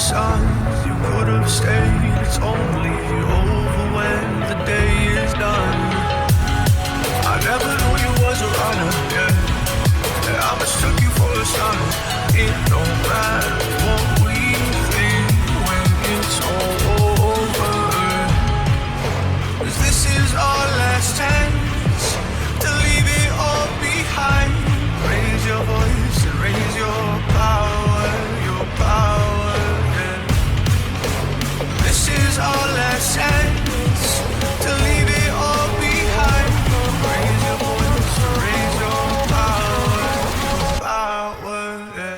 signs you could have stayed. It's only over when the day is done. I never knew you was a runner, yeah. I mistook you for a son. It don't matter what we think when it's all over. 'Cause this is our last chance to leave it all behind. Raise your voice and raise your power, yeah. This is our last chance to leave it all behind. Raise your voice and raise your power, yeah.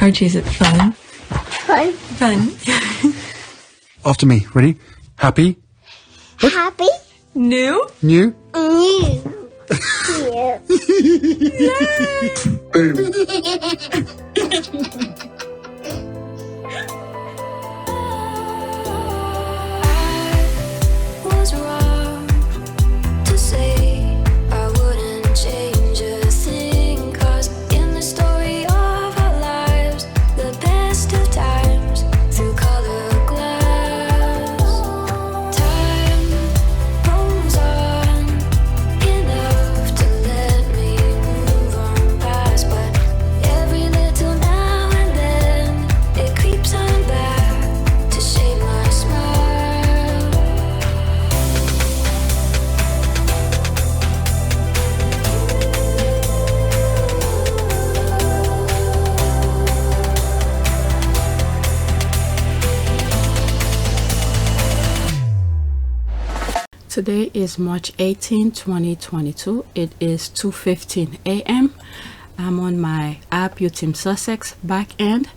Archie, is it fun? Fun. Fun. After me. Ready? Happy? Happy. New? New? New. Was wrong to say I wouldn't change a thing, 'cause in the story of our lives, the best of times through color glass, time rolls on enough to let me move on past, but every little now and then it creeps on back to shape my smile. Today is March 18, 2022. It is 2:15 a.m. I'm on my app, Team Sussex back-end.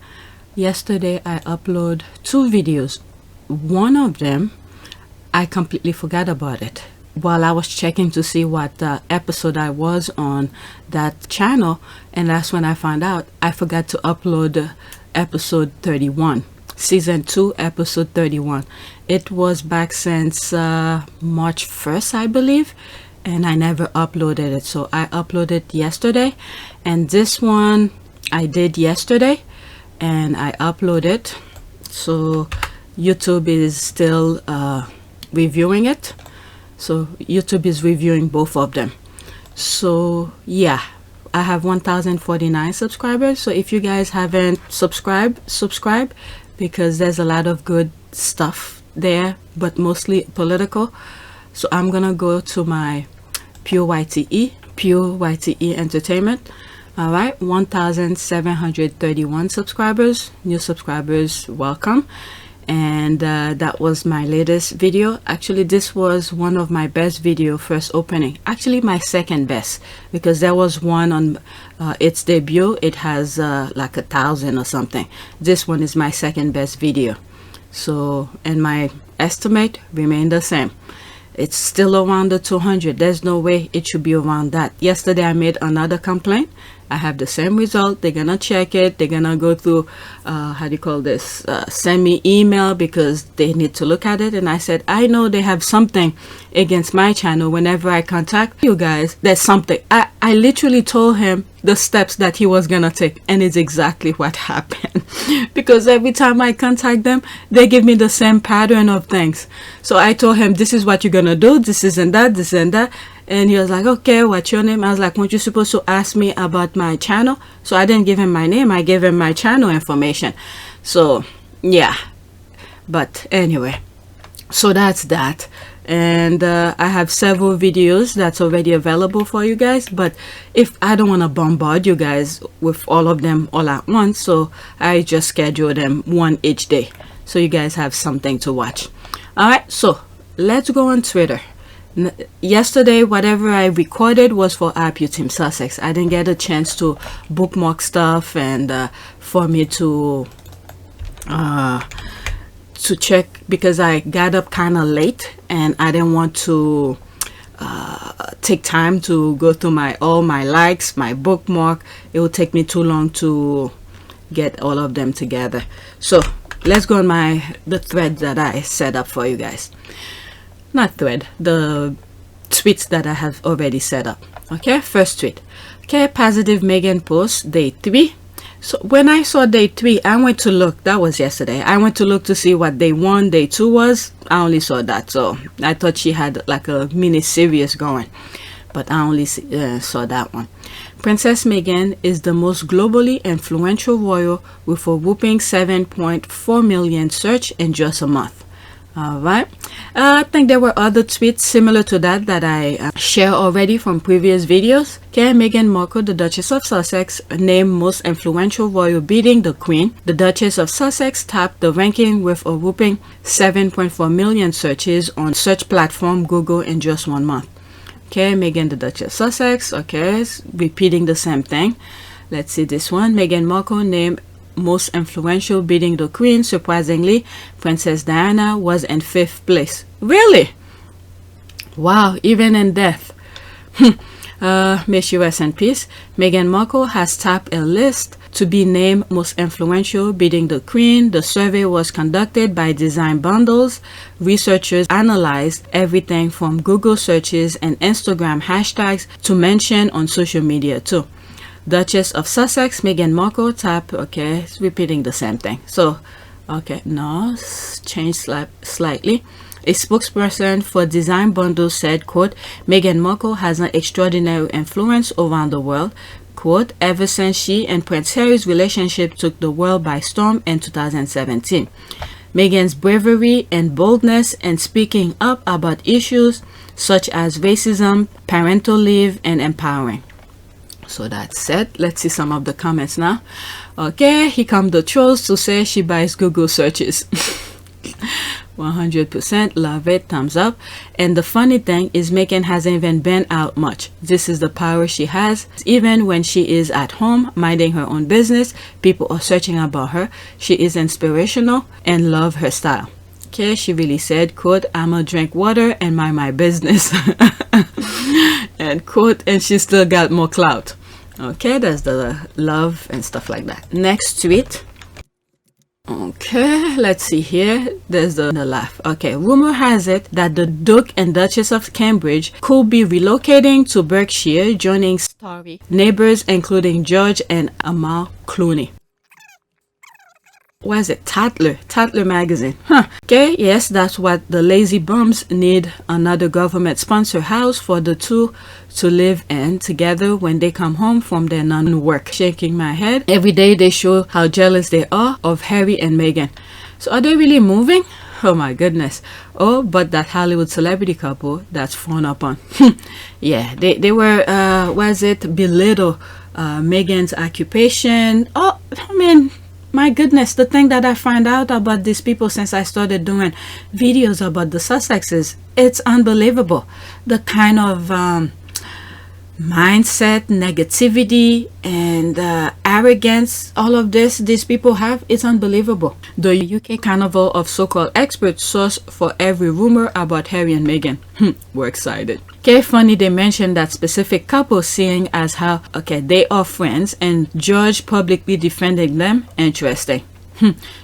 Yesterday I uploaded 2 videos. One of them, I completely forgot about it while I was checking to see what episode I was on that channel, and that's when I found out I forgot to upload episode 31. Season 2, episode 31. It was back since March 1st, I believe, and I never uploaded it. So I uploaded yesterday, and this one I did yesterday, and I uploaded. So YouTube is still reviewing it. So YouTube is reviewing both of them. So yeah, I have 1,049 subscribers. So if you guys haven't subscribe, because there's a lot of good stuff there, but mostly political. So I'm gonna go to my PYTE Entertainment. All right, 1,731 subscribers. New subscribers, welcome. And that was my latest video. Actually, this was one of my best video first opening. Actually, my second best, because there was one on its debut. It has like 1,000 or something. This one is my second best video. So, and my estimate remained the same. It's still around the 200. There's no way it should be around that. Yesterday I made another complaint, I have the same result. They're gonna check it. They're gonna go through how do you call this, send me email because they need to look at it. And I said, I know they have something against my channel. Whenever I contact you guys, there's something. I literally told him the steps that he was gonna take, and it's exactly what happened. Because every time I contact them, they give me the same pattern of things. So I told him, this is what you're gonna do, this and that, this and that. And he was like, okay, what's your name? I was like, weren't you supposed to ask me about my channel? So I didn't give him my name, I gave him my channel information. So yeah, but anyway, so that's that. And I have several videos that's already available for you guys, but if I don't want to bombard you guys with all of them all at once, so I just schedule them one each day so you guys have something to watch. All right, so let's go on Twitter. Yesterday, whatever I recorded was for APTS Team Sussex. I didn't get a chance to bookmark stuff and for me to check, because I got up kind of late and I didn't want to take time to go through all my likes, my bookmark. It would take me too long to get all of them together. So let's go on the thread that I set up for you guys. Not thread, the tweets that I have already set up. Okay, first tweet. Okay, positive Meghan post day 3. So when I saw day 3, I went to look. That was yesterday. I went to look to see what day 1, day 2 was. I only saw that, so I thought she had like a mini series going, but I only saw that one. Princess Meghan is the most globally influential royal with a whopping 7.4 million search in just a month. All right, I think there were other tweets similar to that I share already from previous videos. Okay, Meghan Markle, the Duchess of Sussex, named most influential royal, beating the Queen. The Duchess of Sussex topped the ranking with a whopping 7.4 million searches on search platform Google in just 1 month. Okay, Meghan, the Duchess of Sussex. Okay, repeating the same thing. Let's see this one. Meghan Markle named most influential, beating the Queen. Surprisingly, Princess Diana was in 5th place. Really? Wow, even in death. May she rest in peace. Meghan Markle has topped a list to be named most influential, beating the Queen. The survey was conducted by Design Bundles. Researchers analyzed everything from Google searches and Instagram hashtags to mention on social media too. Duchess of Sussex, Meghan Markle, tap. Okay, it's repeating the same thing. So, okay, no, change slightly. A spokesperson for Design Bundle said, quote, Meghan Markle has an extraordinary influence around the world. Quote, ever since she and Prince Harry's relationship took the world by storm in 2017. Meghan's bravery and boldness in speaking up about issues such as racism, parental leave, and empowering. So that's said. Let's see some of the comments now. Okay, here come the trolls to say she buys Google searches. 100% love it, thumbs up. And the funny thing is Meghan hasn't even been out much. This is the power she has. Even when she is at home minding her own business, people are searching about her. She is inspirational and love her style. Okay, she really said, quote, I'ma drink water and mind my business. And quote, and she still got more clout. Okay, that's the love and stuff like that. Next tweet. Okay, let's see here. There's the laugh. Okay, rumor has it that the Duke and Duchess of Cambridge could be relocating to Berkshire, joining starry neighbors including George and Amal Clooney. What is it? Tatler magazine. Huh. Okay, yes, that's what the lazy bums need, another government sponsored house for the two to live in together when they come home from their non-work. Shaking my head. Every day they show how jealous they are of Harry and Meghan. So are they really moving? Oh my goodness. Oh, but that Hollywood celebrity couple, that's frowned upon. Yeah, they were, belittle Meghan's occupation. Oh, I mean, my goodness, the thing that I find out about these people since I started doing videos about the Sussexes, it's unbelievable. The kind of mindset, negativity, and arrogance, all of this these people have, it's unbelievable. The UK Carnival of so-called experts source for every rumor about Harry and Meghan. We're excited. Okay, funny they mentioned that specific couple, seeing as how, okay, they are friends, and George publicly defending them. Interesting.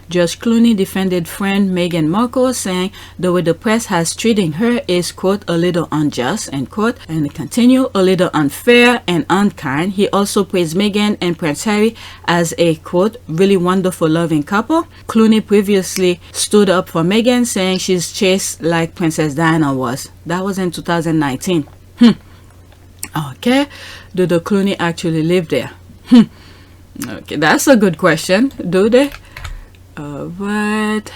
Judge Clooney defended friend Meghan Markle, saying the way the press has treating her is, quote, a little unjust, end quote, and continue, a little unfair and unkind. He also praised Meghan and Prince Harry as a, quote, really wonderful loving couple. Clooney previously stood up for Meghan, saying she's chaste like Princess Diana was. That was in 2019. Okay, do the Clooney actually live there? Okay, that's a good question. Do they? Alright,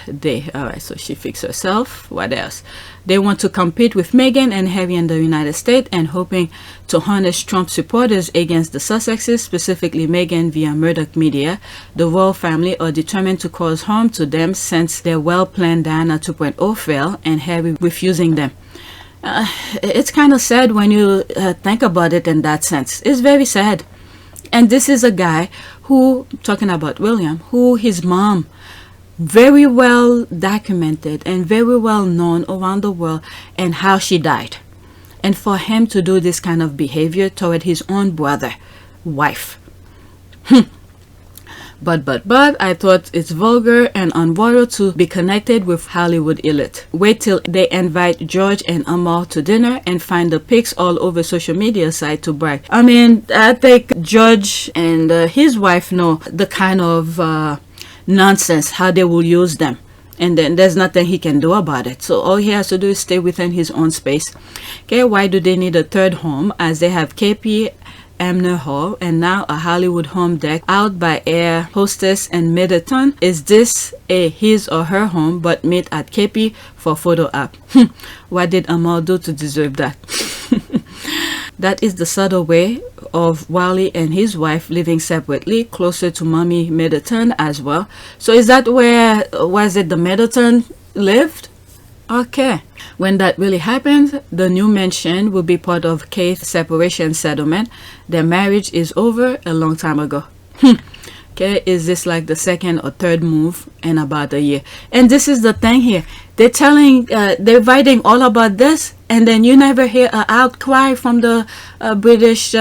so she fixed herself. What else? They want to compete with Meghan and Harry in the United States, and hoping to harness Trump supporters against the Sussexes, specifically Meghan via Murdoch media. The royal family are determined to cause harm to them since their well-planned Diana 2.0 failed and Harry refusing them. It's kind of sad when you think about it in that sense. It's very sad. And this is a guy who, talking about William, who his mom, very well documented and very well known around the world, and how she died. And for him to do this kind of behavior toward his own brother, wife. But I thought it's vulgar and unroyal to be connected with Hollywood elite. Wait till they invite George and Amal to dinner and find the pics all over social media site to brag. I mean, I think George and his wife know the kind of nonsense, how they will use them. And then there's nothing he can do about it. So all he has to do is stay within his own space. Okay, why do they need a third home, as they have KP Amner Hall and now a Hollywood home deck out by air hostess and Middleton? Is this a his or her home but meet at KP for photo op? What did Amal do to deserve that? That is the subtle way of Wally and his wife living separately, closer to mommy Middleton as well. So is that where, was it the Middleton lived? Okay, when that really happens, the new mansion will be part of Kate's separation settlement. Their marriage is over a long time ago. Okay, is this like the second or third move in about a year? And this is the thing here. They're telling, they're writing all about this, and then you never hear an outcry from the British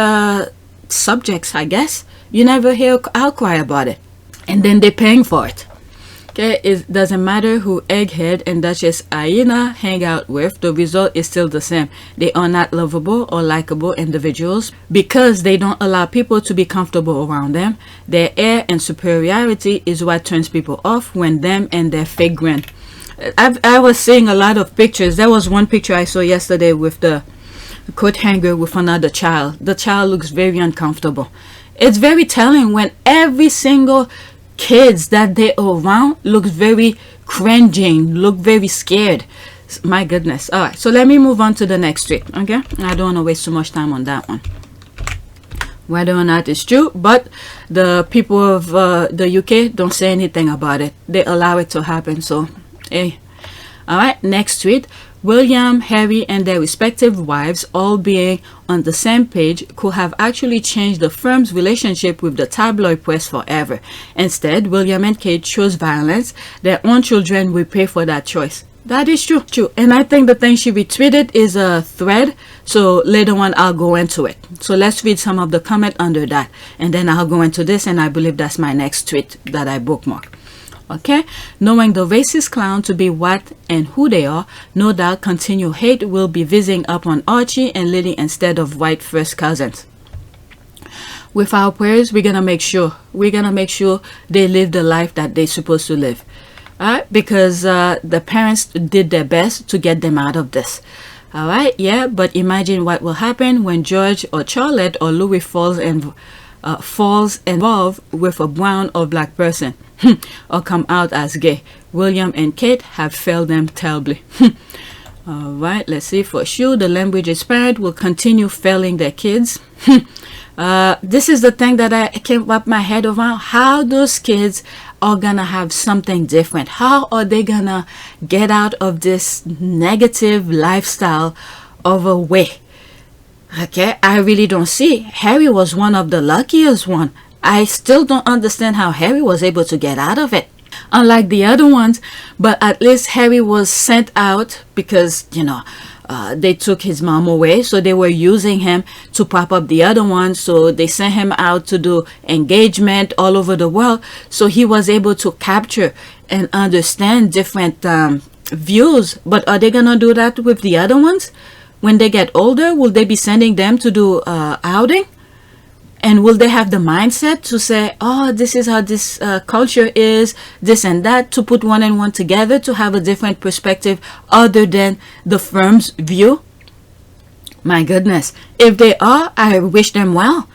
subjects, I guess. You never hear outcry about it. And then they're paying for it. Okay, it doesn't matter who Egghead and Duchess Aina hang out with, the result is still the same. They are not lovable or likable individuals because they don't allow people to be comfortable around them. Their air and superiority is what turns people off when them and their fake grin. I was seeing a lot of pictures. There was one picture I saw yesterday with the coat hanger with another child. The child looks very uncomfortable. It's very telling when every single kids that they are around look very cringing, look very scared. My goodness. All right, so let me move on to the next tweet. Okay, I don't want to waste too much time on that one, whether or not it's true, but the people of the UK don't say anything about it. They allow it to happen. So hey, all right, next tweet. William, Harry, and their respective wives, all being on the same page, could have actually changed the firm's relationship with the tabloid press forever. Instead, William and Kate chose violence. Their own children will pay for that choice. That is true. And I think the thing she retweeted is a thread. So later on, I'll go into it. So let's read some of the comment under that. And then I'll go into this. And I believe that's my next tweet that I bookmarked. Okay, knowing the racist clown to be what and who they are, no doubt continual hate will be visiting up on Archie and Lily instead of white first cousins. With our prayers, we're gonna make sure they live the life that they're supposed to live. Alright, because the parents did their best to get them out of this. Alright, yeah, but imagine what will happen when George or Charlotte or Louis falls involved with a brown or black person. Or come out as gay. William and Kate have failed them terribly. Alright, let's see. For sure, the Lambridge's parents will continue failing their kids. This is the thing that I can't wrap my head around. How those kids are gonna have something different. How are they gonna get out of this negative lifestyle of a way? Okay, I really don't see. Harry was one of the luckiest one. I still don't understand how Harry was able to get out of it. Unlike the other ones, but at least Harry was sent out because, you know, they took his mom away, so they were using him to prop up the other ones. So they sent him out to do engagement all over the world, so he was able to capture and understand different views. But are they gonna do that with the other ones when they get older? Will they be sending them to do outing? And will they have the mindset to say, oh, this is how this culture is, this and that, to put one and one together, to have a different perspective other than the firm's view? My goodness. If they are, I wish them well.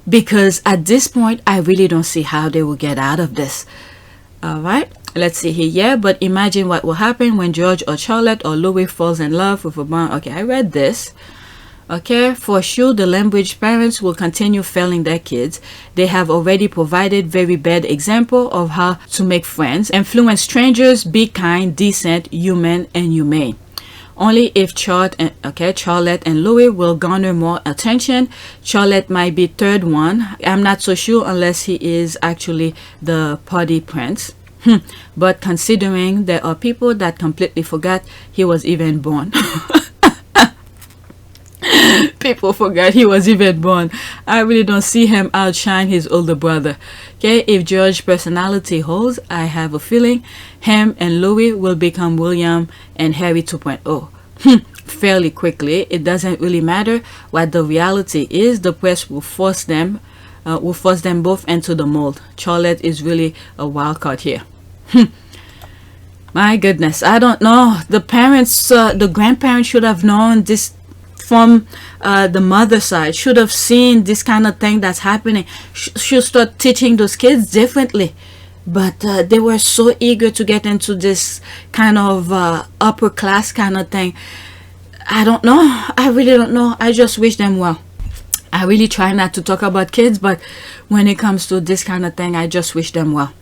Because at this point, I really don't see how they will get out of this. All right. Let's see here. Yeah, but imagine what will happen when George or Charlotte or Louis falls in love with a blonde. Okay, I read this. Okay, for sure, the Lambridge parents will continue failing their kids. They have already provided very bad example of how to make friends, influence strangers, be kind, decent, human, and humane. Only if Charlotte and Louis will garner more attention. Charlotte might be third one. I'm not so sure unless he is actually the party prince. But considering there are people that completely forgot he was even born. People forgot he was even born. I really don't see him outshine his older brother. Okay, if George's personality holds, I have a feeling him and Louis will become William and Harry 2.0 fairly quickly. It doesn't really matter what the reality is. The press will force them both into the mold. Charlotte is really a wild card here. My goodness, I don't know. The parents, the grandparents should have known this from the mother side, should have seen this kind of thing that's happening, should start teaching those kids differently. But they were so eager to get into this kind of upper class kind of thing. I don't know. I really don't know. I just wish them well. I really try not to talk about kids, but when it comes to this kind of thing, I just wish them well.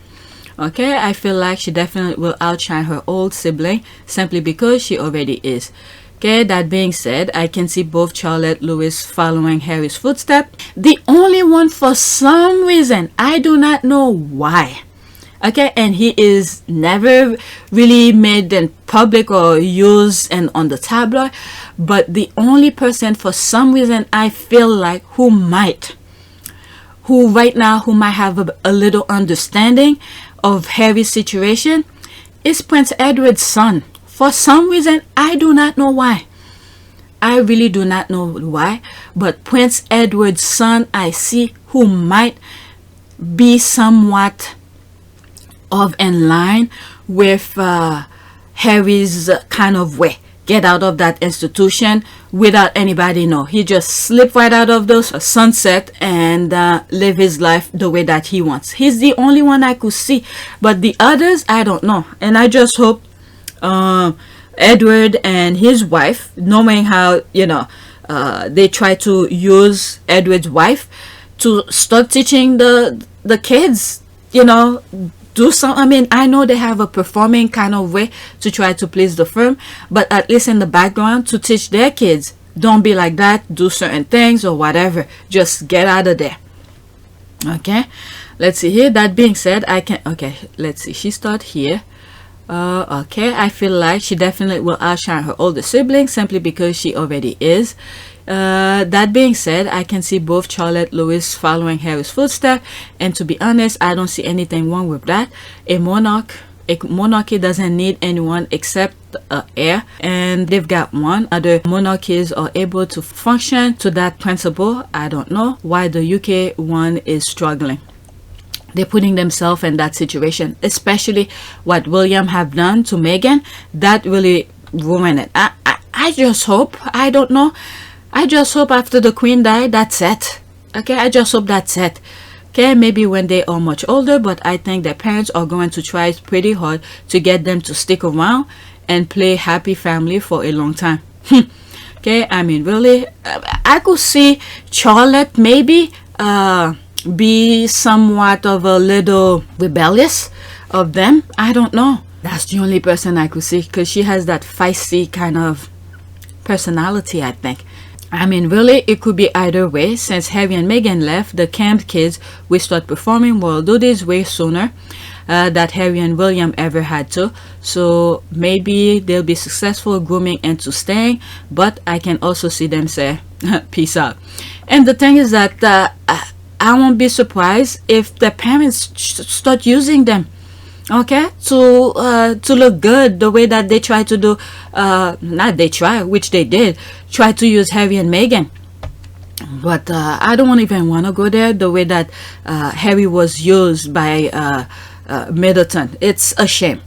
Okay, I feel like she definitely will outshine her old sibling simply because she already is. Okay, that being said, I can see both Charlotte Louis following Harry's footsteps. The only one, for some reason, I do not know why. Okay, and he is never really made in public or used and on the tabloid. But the only person, for some reason, I feel like who might have a little understanding of Harry's situation is Prince Edward's son. For some reason, I do not know why. I really do not know why. But Prince Edward's son, I see who might be somewhat of in line with Harry's kind of way. Get out of that institution without anybody know. He just slip right out of those sunset and live his life the way that he wants. He's the only one I could see. But the others, I don't know. And I just hope Edward and his wife, knowing how, you know, they try to use Edward's wife to start teaching the kids, you know, do some. I mean, I know they have a performing kind of way to try to please the firm, but at least in the background to teach their kids, don't be like that, do certain things or whatever, just get out of there. Okay, let's see here. That being said, let's see, she start here. Okay, I feel like she definitely will outshine her older sibling simply because she already is. That being said, I can see both Charlotte Louis following Harry's footsteps, and to be honest, I don't see anything wrong with that. A monarchy doesn't need anyone except an heir, and they've got one. Other monarchies are able to function to that principle. I don't know why the UK one is struggling. They're putting themselves in that situation, especially what William have done to Meghan. That really ruined it. I just hope, I don't know, I just hope after the Queen died, that's it. Okay, I just hope that's it. Okay, maybe when they are much older, but I think their parents are going to try pretty hard to get them to stick around and play happy family for a long time. Okay, I mean, really, I could see Charlotte maybe be somewhat of a little rebellious of them. I don't know. That's the only person I could see, because she has that feisty kind of personality, I think. I mean, really, it could be either way. Since Harry and Meghan left, the camp kids will start performing world duties way sooner that Harry and William ever had to. So maybe they'll be successful grooming into staying, but I can also see them say, peace out. And the thing is that I won't be surprised if the parents start using them, okay, to look good the way that they try to do, not they try, which they did, try to use Harry and Meghan. But I don't even want to go there the way that Harry was used by Middleton. It's a shame.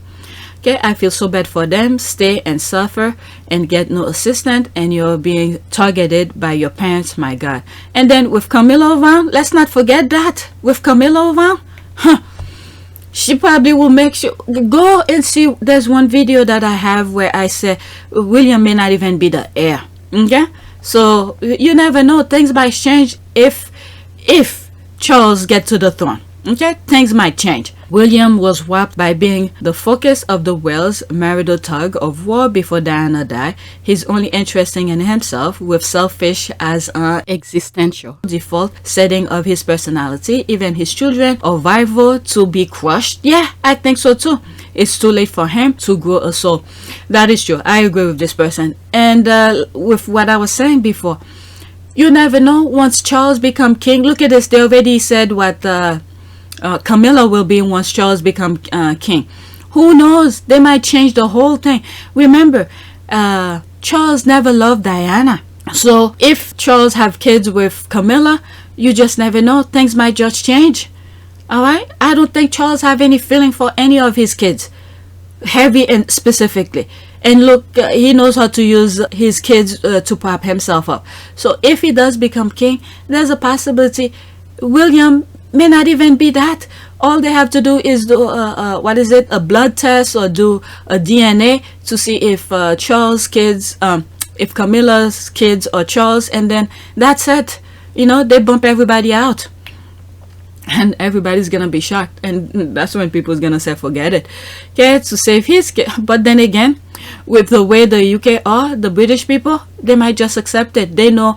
Okay, I feel so bad for them. Stay and suffer and get no assistance, and you're being targeted by your parents. My God. And then with Camilla around, let's not forget that with Camilla around, she probably will make sure. Go and see. There's one video that I have where I say William may not even be the heir. Okay, so you never know. Things might change if Charles gets to the throne. Okay, things might change. William was whopped by being the focus of the Wells marital tug of war before Diana died. He's only interesting in himself, with selfish as an existential default setting of his personality. Even his children are rival to be crushed. Yeah, I think so too. It's too late for him to grow a soul. That is true. I agree with this person. And with what I was saying before, you never know once Charles become king. Look at this. They already said what Camilla will be once Charles become king. Who knows? They might change the whole thing. Remember, Charles never loved Diana. So if Charles have kids with Camilla, you just never know. Things might just change. All right? I don't think Charles have any feeling for any of his kids, Harry and specifically. And look, he knows how to use his kids to prop himself up. So if he does become king, there's a possibility William may not even be that. All they have to do is do a blood test or do a DNA to see if Charles' kids, if Camilla's kids are Charles, and then that's it. You know, they bump everybody out, and everybody's gonna be shocked, and that's when people's gonna say forget it. Okay, to save his kid. But then again, with the way the UK are, the British people, they might just accept it. They know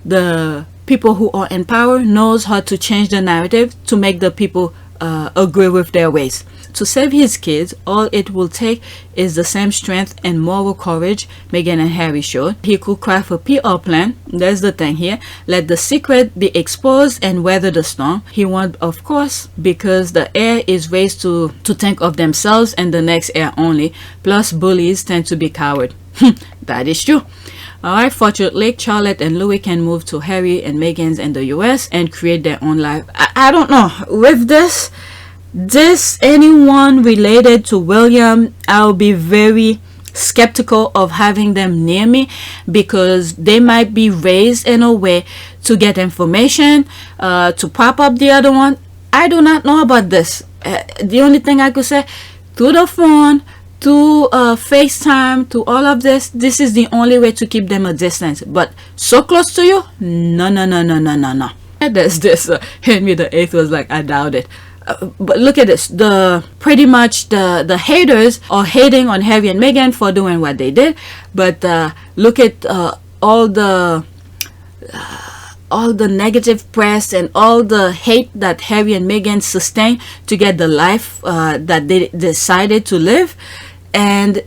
the people who are in power knows how to change the narrative to make the people agree with their ways. To save his kids, all it will take is the same strength and moral courage Meghan and Harry showed. He could craft a PR plan. There's the thing here. Let the secret be exposed and weather the storm. He won't, of course, because the heir is raised to think of themselves and the next heir only. Plus, bullies tend to be coward. That is true. Alright, fortunately, Charlotte and Louis can move to Harry and Meghan's in the US and create their own life. I don't know. With this anyone related to William, I'll be very skeptical of having them near me, because they might be raised in a way to get information, to pop up the other one. I do not know about this. The only thing I could say, through the phone, to FaceTime, to all of this is the only way to keep them a distance. But so close to you, no. There's this Henry VIII was like, I doubt it. But look at this. Pretty much the haters are hating on Harry and Meghan for doing what they did. But look at all the negative press and all the hate that Harry and Meghan sustained to get the life that they decided to live. And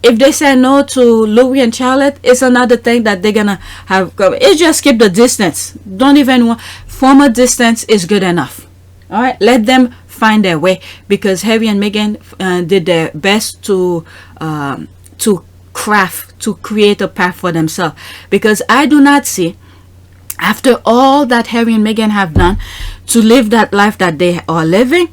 if they say no to Louis and Charlotte, it's another thing that they're gonna have. It's just keep the distance. Don't even want. Form a distance is good enough. All right, let them find their way, because Harry and Meghan did their best to create a path for themselves. Because I do not see, after all that Harry and Meghan have done to live that life that they are living,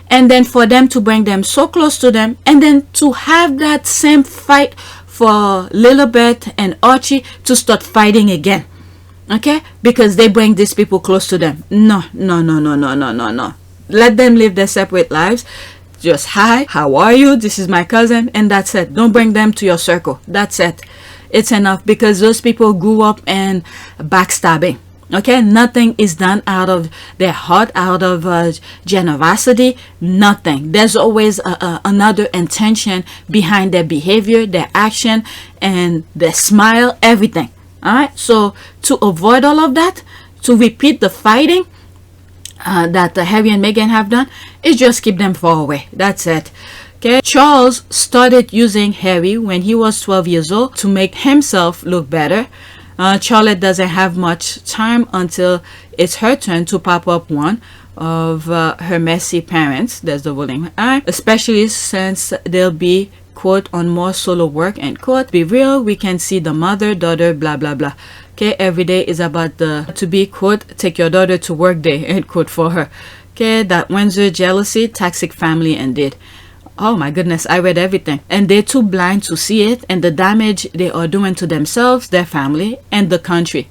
and then for them to bring them so close to them, and then to have that same fight for Lilibet and Archie to start fighting again. Okay, because they bring these people close to them. No. Let them live their separate lives. Just, hi, how are you? This is my cousin, and that's it. Don't bring them to your circle. That's it. It's enough, because those people grew up in backstabbing. Okay, nothing is done out of their heart, out of generosity. Nothing. There's always another intention behind their behavior, their action, and their smile, everything. All right, so to avoid all of that, to repeat the fighting that Harry and Meghan have done, is just keep them far away. That's it. Okay, Charles started using Harry when he was 12 years old to make himself look better. Charlotte doesn't have much time until it's her turn to pop up one of her messy parents. There's the ruling, especially since they'll be, quote, on more solo work, end quote. Be real, we can see the mother, daughter, blah blah blah. Okay, every day is about the to be, quote, take your daughter to work day, end quote, for her. Okay, that Windsor jealousy, toxic family indeed. Oh my goodness, I read everything. And they're too blind to see it and the damage they are doing to themselves, their family, and the country.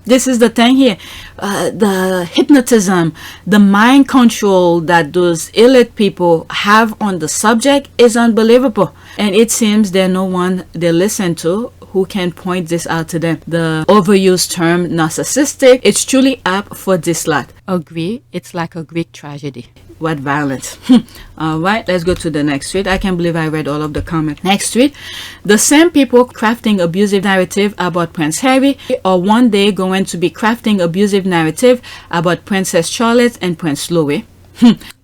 This is the thing here. The hypnotism, the mind control that those elite people have on the subject is unbelievable. And it seems there's no one they listen to who can point this out to them. The overused term narcissistic, it's truly apt for dislike. Agree, it's like a Greek tragedy. What violence. All right, let's go to the next tweet. I can't believe I read all of the comments. Next tweet. The same people crafting abusive narrative about Prince Harry are one day going to be crafting abusive narrative about Princess Charlotte and Prince Louis.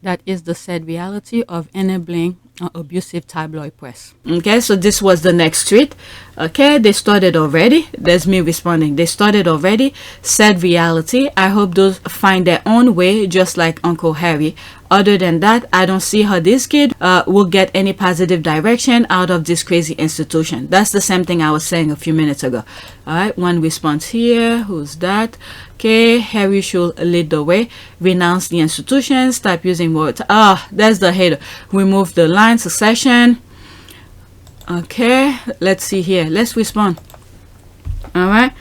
That is the sad reality of enabling abusive tabloid press. Okay, so this was the next tweet. Okay, they started already. There's me responding. They started already. Sad reality. I hope those find their own way, just like Uncle Harry. Other than that, I don't see how this kid will get any positive direction out of this crazy institution. That's the same thing I was saying a few minutes ago. All right, one response here. Who's that? Okay, Harry should lead the way. Renounce the institution. Stop using words. Ah, that's the hater. Remove the line succession. Okay, let's see here. Let's respond. All right.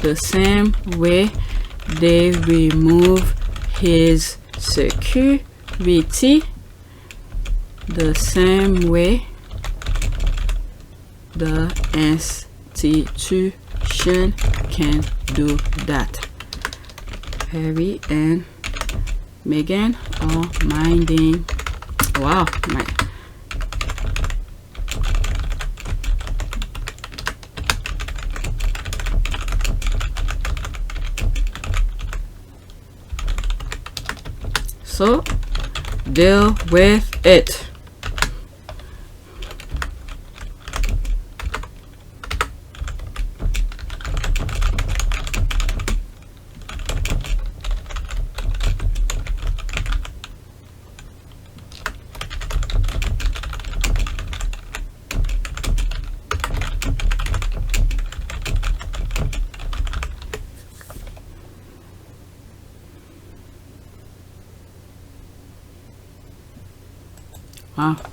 The same way they remove his security, the same way the institution can do that. Harry and Meghan are minding. Wow, my. So deal with it.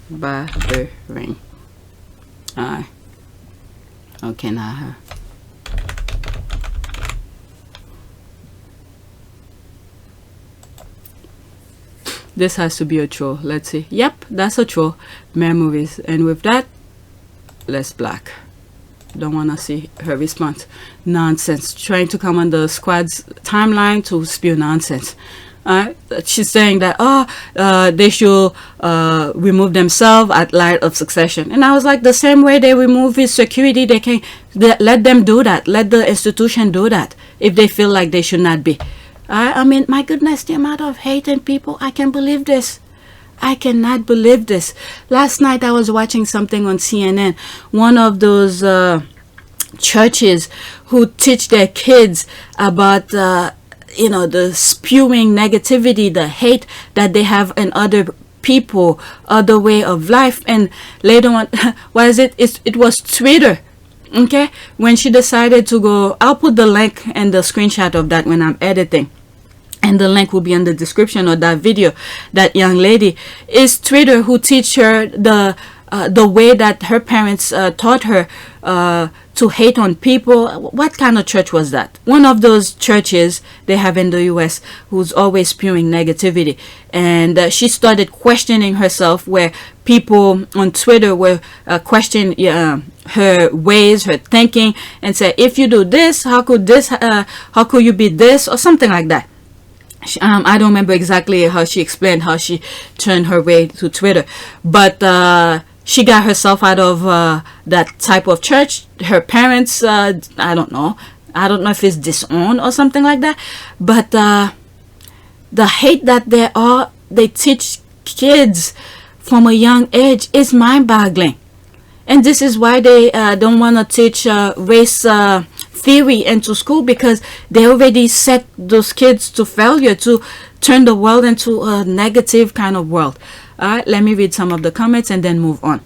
Bothering. Alright. Okay, now. This has to be a troll. Let's see. Yep, that's a troll. Memories. And with that, let's black. Don't want to see her response. Nonsense. Trying to come on the squad's timeline to spew nonsense. She's saying that they should remove themselves at light of succession, and I was like, the same way they remove his security, they can let them do that. Let the institution do that if they feel like they should not be. I mean, my goodness, the amount of hate in people. I can't believe this. I cannot believe this. Last night I was watching something on CNN. One of those churches who teach their kids about you know, the spewing negativity, the hate that they have in other people, other way of life. And later on, what is it? It was Twitter. Okay, when she decided to go, I'll put the link and the screenshot of that when I'm editing, and the link will be in the description of that video. That young lady is Twitter who teach her the way that her parents taught her to hate on people. What kind of church was that? One of those churches they have in the US who's always spewing negativity. And she started questioning herself, where people on Twitter were questioning her ways, her thinking, and say, if you do this, how could you be this, or something like that. I don't remember exactly how she explained how she turned her way to Twitter, but she got herself out of that type of church. Her parents, I don't know if it's disowned or something like that, but the hate that they teach kids from a young age is mind-boggling. And this is why they don't want to teach race theory into school, because they already set those kids to failure, to turn the world into a negative kind of world. All right, let me read some of the comments and then move on.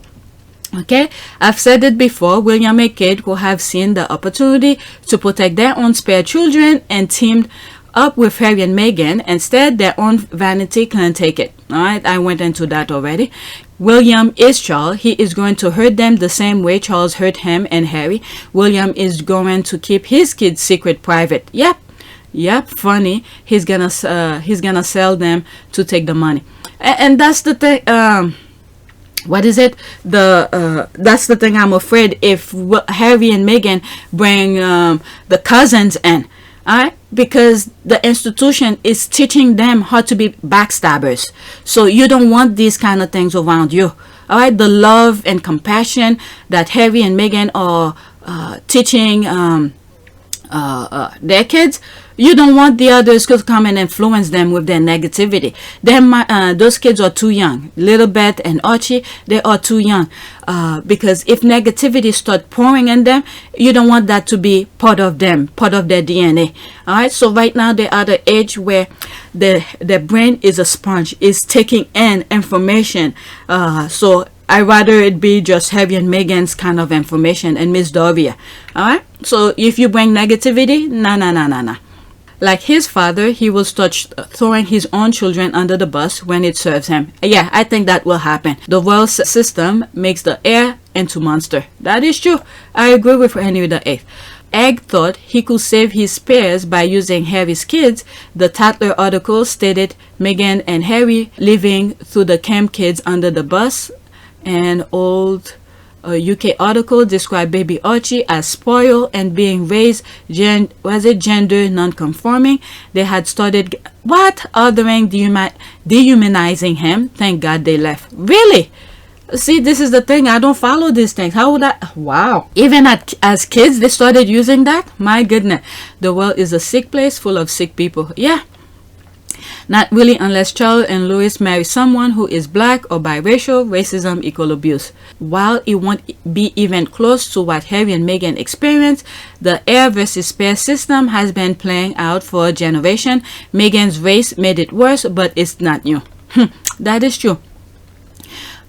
Okay, I've said it before, William and Kate who have seen the opportunity to protect their own spare children and teamed up with Harry and Meghan. Instead, their own vanity couldn't take it. All right, I went into that already. William is Charles. He is going to hurt them the same way Charles hurt him and Harry. William is going to keep his kids' secret private. Yep, funny. He's gonna sell them to take the money. And that's the thing. What is it? That's the thing. I'm afraid if Harry and Meghan bring the cousins in, alright, because the institution is teaching them how to be backstabbers. So you don't want these kind of things around you. Alright, the love and compassion that Harry and Meghan are teaching their kids, you don't want the others to come and influence them with their negativity. Those kids are too young. Little Beth and Archie, they are too young, because if negativity start pouring in them, you don't want that to be part of them, part of their DNA. All right, so right now they're at an age where their brain is a sponge, is taking in information. So I rather it be just Harry and Meghan's kind of information and Miss Doria. Alright? So if you bring negativity, nah. Like his father, he will start throwing his own children under the bus when it serves him. Yeah, I think that will happen. The world system makes the heir into monster. That is true. I agree with Henry VIII. Egg thought he could save his spares by using Harry's kids. The Tatler article stated Meghan and Harry living through the camp kids under the bus. An old UK article described baby Archie as spoiled and being raised gender non-conforming. They had started othering, dehumanizing him. Thank God they left. Really? See, this is the thing. I don't follow these things. How would I? Wow. Even as kids, they started using that? My goodness. The world is a sick place full of sick people. Yeah. Not really, unless Charles and Louis marry someone who is black or biracial. Racism equal abuse. While it won't be even close to what Harry and Meghan experienced, the heir versus spare system has been playing out for a generation. Meghan's race made it worse, but it's not new. That is true.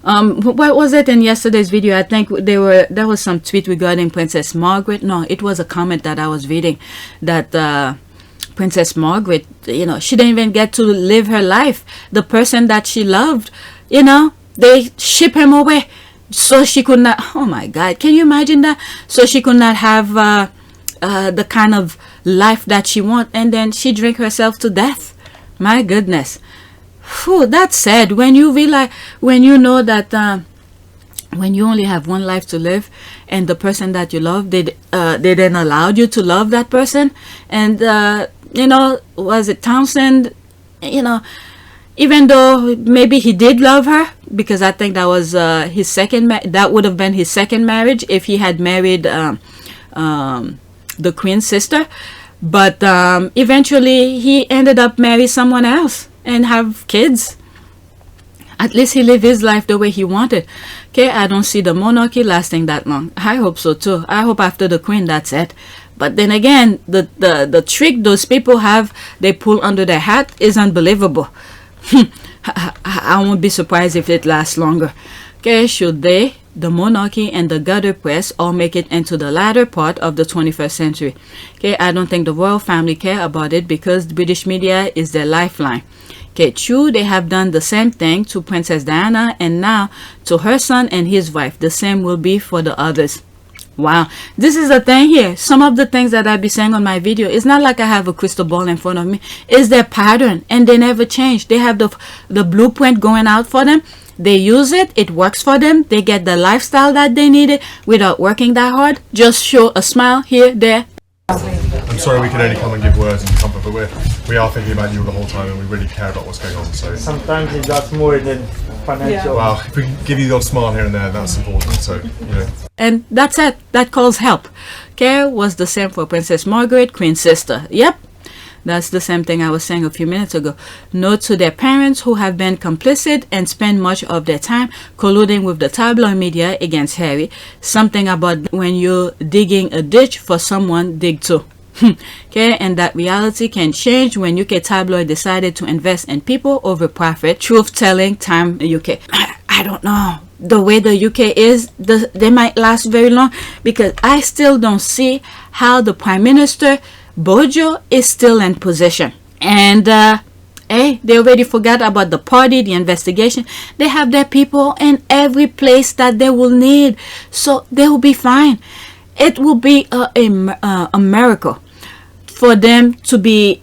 What was it in yesterday's video? I think there was some tweet regarding Princess Margaret. No, it was a comment that I was reading that Princess Margaret, she didn't even get to live her life. The person that she loved, they ship him away so she could not. Oh my God, can you imagine that? So she could not have the kind of life that she wants, and then she drank herself to death. My goodness. Whew, that's sad. When you realize, when you know that when you only have one life to live, and the person that you love, they then allowed you to love that person, and was it Townsend? Even though maybe he did love her, because I think that was his second. That would have been his second marriage if he had married the Queen's sister. But eventually, he ended up marrying someone else and have kids. At least he lived his life the way he wanted. Okay, I don't see the monarchy lasting that long. I hope so too. I hope after the Queen, that's it. But then again, the trick those people have, they pull under their hat, is unbelievable. I won't be surprised if it lasts longer. Okay, should they, the monarchy and the gutter press, all make it into the latter part of the 21st century? Okay, I don't think the royal family care about it, because the British media is their lifeline. Okay, true, they have done the same thing to Princess Diana, and now to her son and his wife. The same will be for the others. Wow, this is the thing here. Some of the things that I be saying on my video, it's not like I have a crystal ball in front of me. It's their pattern, and they never change. They have the blueprint going out for them. They use it. It works for them. They get the lifestyle that they needed without working that hard. Just show a smile here, there. I'm sorry we can only come and give words and comfort, but we are thinking about you the whole time, and we really care about what's going on. So sometimes it's that's more than financial. well, if we can give you the odd smile here and there, that's important. So And that's it. That calls help. Care was the same for Princess Margaret, Queen's sister. Yep. That's the same thing I was saying a few minutes ago. Note to their parents who have been complicit and spend much of their time colluding with the tabloid media against Harry. Something about when you're digging a ditch for someone, dig too. Okay, and that reality can change when UK tabloid decided to invest in people over profit. Truth telling time UK. I don't know. The way the UK is, they might last very long, because I still don't see how the Prime Minister Bojo is still in position. And hey, they already forgot about the party, the investigation. They have their people in every place that they will need, so they will be fine. It will be a miracle for them to be.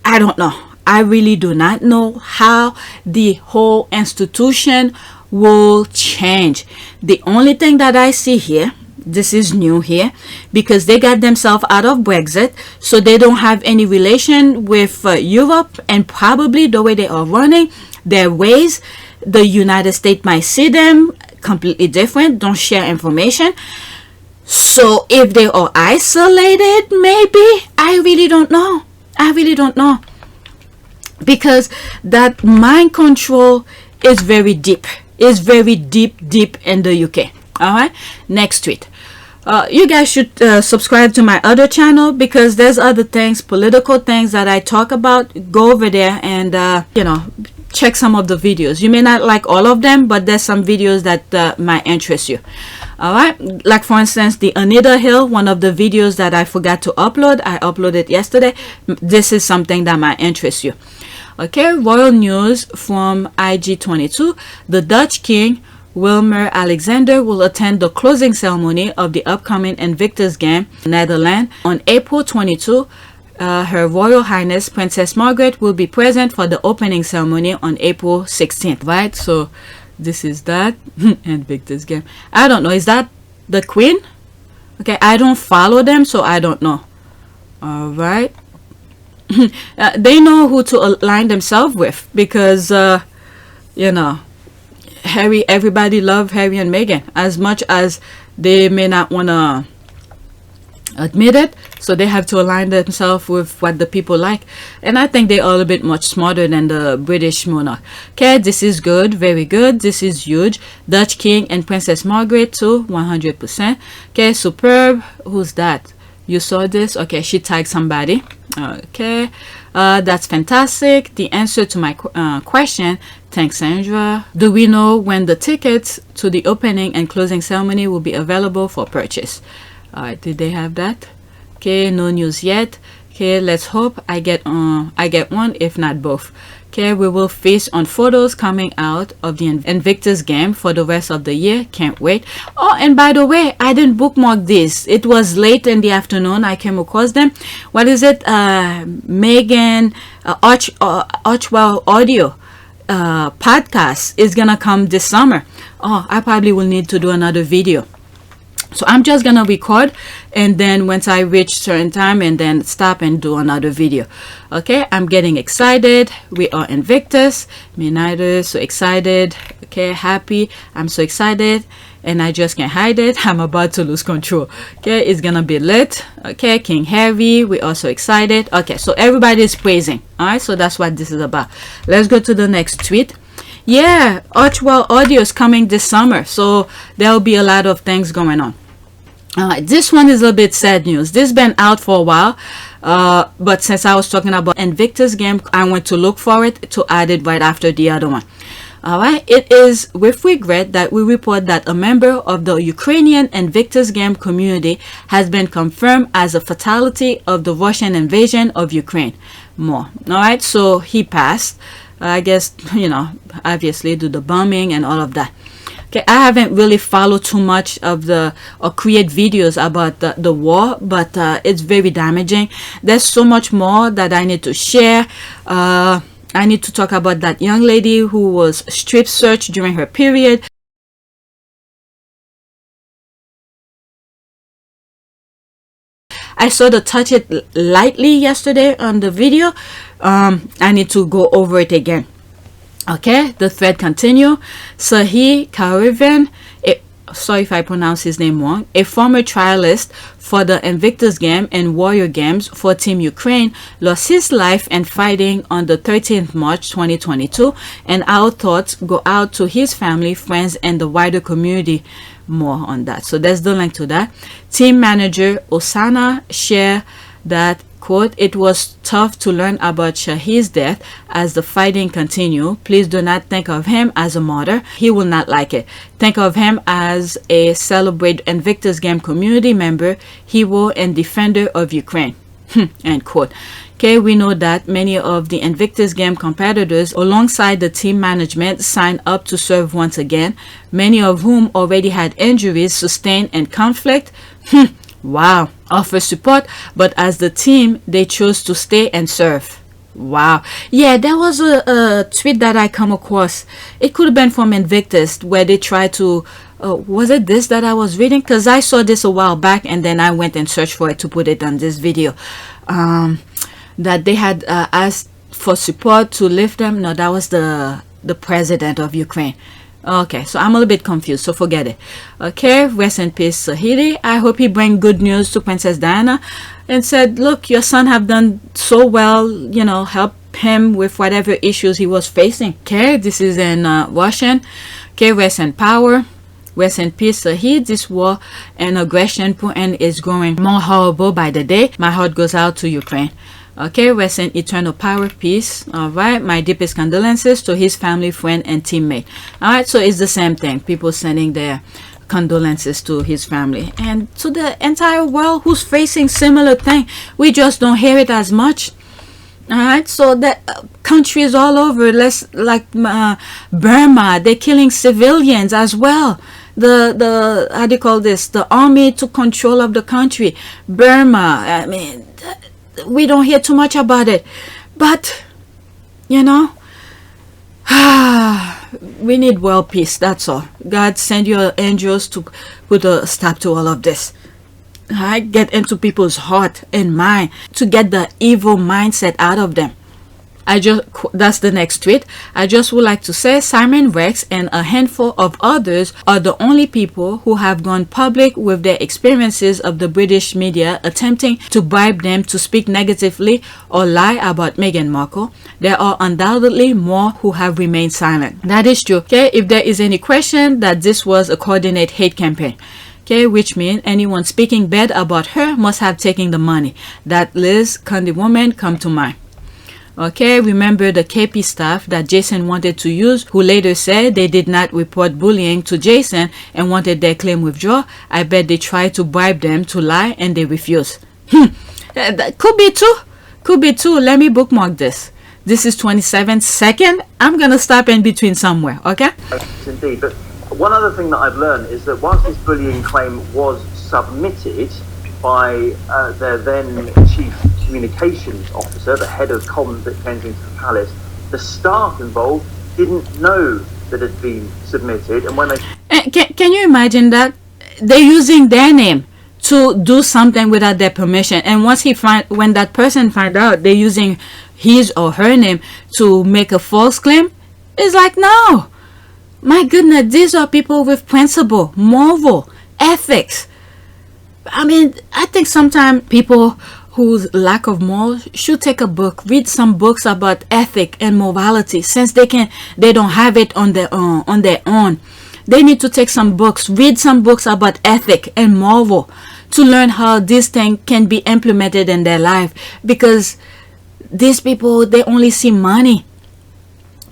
I don't know. I really do not know how the whole institution will change. The only thing that I see here, this is new here, because they got themselves out of Brexit, so they don't have any relation with Europe, and probably the way they are running their ways, the United States might see them completely different, don't share information. So if they are isolated, maybe, I really don't know. I really don't know, because that mind control is very deep. It's very deep in the UK. All right, next tweet. You guys should subscribe to my other channel, because there's other things, political things that I talk about. Go over there and check some of the videos. You may not like all of them, but there's some videos that might interest you. All right, like for instance, the Anita Hill, one of the videos that I forgot to upload. I uploaded yesterday. This is something that might interest you. Okay, royal news from IG22. The Dutch King Wilmer Alexander will attend the closing ceremony of the upcoming Invictus Game in Netherlands on April 22. Her Royal Highness Princess Margaret will be present for the opening ceremony on April 16th. Right, so this is that Invictus Game. I don't know, is that the Queen? Okay, I don't follow them, so I don't know. All right. They know who to align themselves with, because Harry, everybody love Harry and Meghan as much as they may not want to admit it, so they have to align themselves with what the people like, and I think they are a bit much smarter than the British monarch. Okay, this is good, very good, this is huge. Dutch King and Princess Margaret too, 100%. Okay, superb. Who's that? You saw this? Okay, she tagged somebody. Okay, that's fantastic. The answer to my question. Thanks, Sandra. Do we know when the tickets to the opening and closing ceremony will be available for purchase? Did they have that? Okay, no news yet. Okay, let's hope I get one, if not both. Okay, we will feast on photos coming out of the Invictus Game for the rest of the year. Can't wait. Oh, and by the way, I didn't bookmark this. It was late in the afternoon. I came across them. What is it? Meghan Archwell audio podcast is gonna come this summer. Oh, I probably will need to do another video. So I'm just gonna record, and then once I reach certain time, and then stop and do another video. Okay, I'm getting excited. We are Invictus. Me neither. So excited. Okay, happy. I'm so excited, and I just can't hide it. I'm about to lose control. Okay, it's gonna be lit. Okay, King Harry, we are so excited. Okay, so everybody is praising. All right, so that's what this is about. Let's go to the next tweet. Yeah, Archwell audio is coming this summer, so there'll be a lot of things going on. This one is a bit sad news. This has been out for a while, but since I was talking about Invictus Game, I went to look for it to add it right after the other one. Alright, it is with regret that we report that a member of the Ukrainian Invictus Game community has been confirmed as a fatality of the Russian invasion of Ukraine. More. Alright, so he passed. I guess, obviously due to the bombing and all of that. Okay, I haven't really followed too much of or create videos about the war, but it's very damaging. There's so much more that I need to share. I need to talk about that young lady who was strip searched during her period. I sort of touched it lightly yesterday on the video. I need to go over it again. Okay, the thread continue. Sahi Karivan, sorry if I pronounce his name wrong, a former trialist for the Invictus Game and Warrior Games for Team Ukraine, lost his life and fighting on the 13th March 2022, and our thoughts go out to his family, friends, and the wider community. More on that. So there's the link to that. Team manager Osana shared that, quote, it was tough to learn about Shahid's death as the fighting continued. Please do not think of him as a martyr. He will not like it. Think of him as a celebrate Invictus Game community member, hero, and defender of Ukraine. End quote. Okay, we know that many of the Invictus Game competitors alongside the team management signed up to serve once again, many of whom already had injuries sustained in conflict. Wow. Offer support, but as the team, they chose to stay and serve. Wow. Yeah, there was a tweet that I come across. It could have been from Invictus where they tried to, was it this that I was reading? Because I saw this a while back and then I went and searched for it to put it on this video. That they had asked for support to lift them. No, that was the president of Ukraine. Okay, so I'm a little bit confused, so forget it. Okay, rest in peace, Sahidi. I hope he bring good news to Princess Diana and said, look, your son have done so well, you know, help him with whatever issues he was facing. Okay, this is in Russian. Okay, rest in power. Rest in peace, Sahid. This war and aggression Putin is growing more horrible by the day. My heart goes out to Ukraine. Okay, rest in eternal power, peace. All right, my deepest condolences to his family, friend, and teammate. All right, so it's the same thing. People sending their condolences to his family and to the entire world who's facing similar thing. We just don't hear it as much. All right, so the countries all over, like Burma, they're killing civilians as well. The how do you call this? The army took control of the country. Burma, I mean, we don't hear too much about it, but you know, we need world peace. That's all. God, send your angels to put a stop to all of this. Right? Get into people's heart and mind to get the evil mindset out of them. That's the next tweet. I just would like to say Simon Rex and a handful of others are the only people who have gone public with their experiences of the British media attempting to bribe them to speak negatively or lie about Meghan Markle. There are undoubtedly more who have remained silent. That is true. Okay, if there is any question that this was a coordinated hate campaign. Okay, which means anyone speaking bad about her must have taken the money. That Liz Conde woman come to mind. Okay, remember the KP staff that Jason wanted to use, who later said they did not report bullying to Jason and wanted their claim withdrawn. I bet they tried to bribe them to lie and they refused. That could be true. Could be true. Let me bookmark this. This is 27 seconds. I'm going to stop in between somewhere, okay? Yes, indeed. But one other thing that I've learned is that once this bullying claim was submitted by their then chief communications officer, the head of comms at Kensington Palace, the staff involved didn't know that it had been submitted. And when they can you imagine that they're using their name to do something without their permission, and once when that person find out they're using his or her name to make a false claim, it's like, no, my goodness, these are people with principle, moral, ethics. I mean, I think sometimes people whose lack of morals should take a book, read some books about ethic and morality, since they don't have it on their own. They need to take some books, read some books about ethic and moral to learn how this thing can be implemented in their life, because these people, they only see money.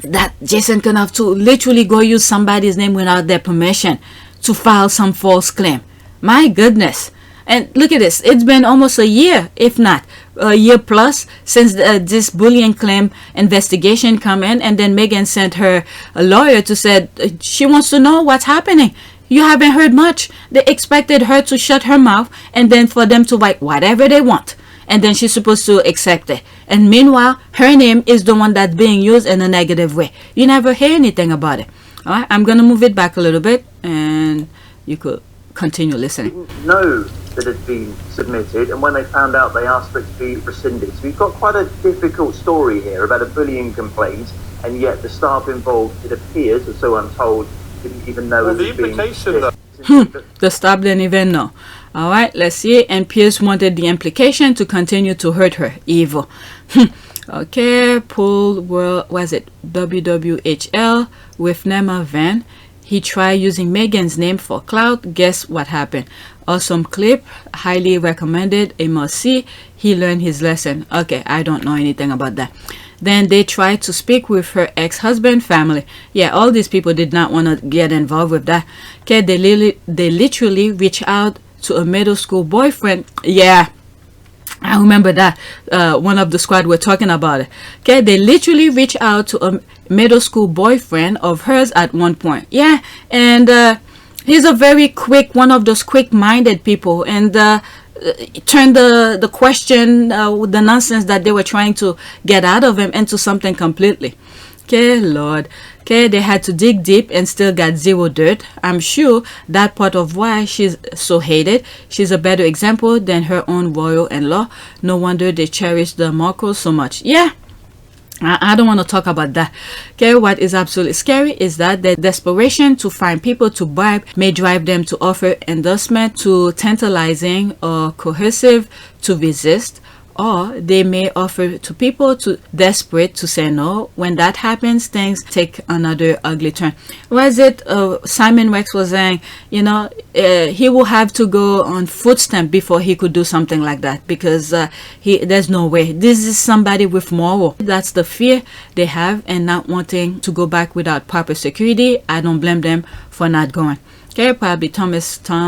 That Jason can have to literally go use somebody's name without their permission to file some false claim. My goodness. And look at this. It's been almost a year, if not a year plus, since this bullying claim investigation come in. And then Meghan sent her a lawyer to say she wants to know what's happening. You haven't heard much. They expected her to shut her mouth and then for them to write whatever they want. And then she's supposed to accept it. And meanwhile, her name is the one that's being used in a negative way. You never hear anything about it. All right, I'm going to move it back a little bit and you could continue listening. No that had been submitted, and when they found out, they asked for it to be rescinded. So we've got quite a difficult story here about a bullying complaint, and yet the staff involved, it appears, or so I'm told, didn't even know it was being... The staff didn't even know. All right, let's see. And Pierce wanted the implication to continue to hurt her. Evil. Okay, Paul, was it WWHL with Nema Van? He tried using Meghan's name for clout. Guess what happened? Awesome clip. Highly recommended. A must see. He learned his lesson. Okay, I don't know anything about that. Then they tried to speak with her ex-husband family. Yeah, all these people did not want to get involved with that. Okay, they literally reached out to a middle school boyfriend. Yeah, I remember that. One of the squad were talking about it. Okay, they literally reached out to a middle school boyfriend of hers at one point. Yeah, and he's a very quick, one of those quick-minded people, and turned the question, the nonsense that they were trying to get out of him, into something completely. Okay, Lord. Okay, they had to dig deep and still got zero dirt. I'm sure that part of why she's so hated. She's a better example than her own royal-in-law. No wonder they cherish the Markle so much. Yeah, I don't want to talk about that. Okay, what is absolutely scary is that the desperation to find people to bribe may drive them to offer endorsement too tantalizing or coercive to resist, or they may offer to people too desperate to say no. When that happens, things take another ugly turn. Was it Simon Rex was saying, you know, he will have to go on food stamp before he could do something like that, because there's no way. This is somebody with moral. That's the fear they have, and not wanting to go back without proper security. I don't blame them for not going. Okay, probably Tom,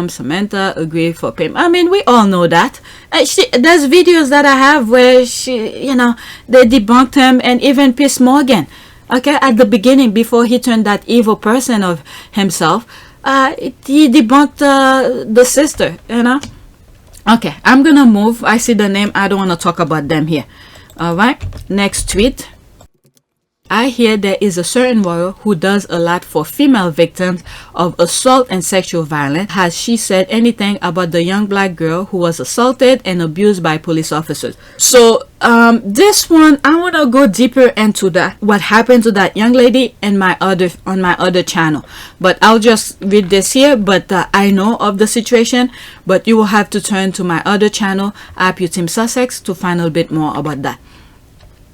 Samantha agree for payment. I mean, we all know that. There's videos that I have where she, you know, they debunked him, and even Piers Morgan. Okay, at the beginning, before he turned that evil person of himself, he debunked the sister, you know. Okay, I'm gonna move. I see the name. I don't want to talk about them here. All right, next tweet. I hear there is a certain royal who does a lot for female victims of assault and sexual violence. Has she said anything about the young black girl who was assaulted and abused by police officers? So this one, I want to go deeper into that, what happened to that young lady, and on my other channel. But I'll just read this here. But I know of the situation, but you will have to turn to my other channel, APTS Sussex, to find a bit more about that.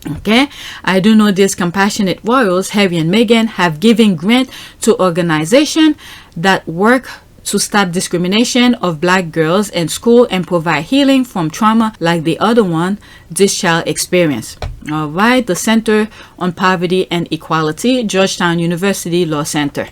Okay, I do know these compassionate royals, Harry and Meghan, have given grant to organizations that work to stop discrimination of black girls in school and provide healing from trauma like the other one this child experienced. All right, the Center on Poverty and Equality, Georgetown University Law Center.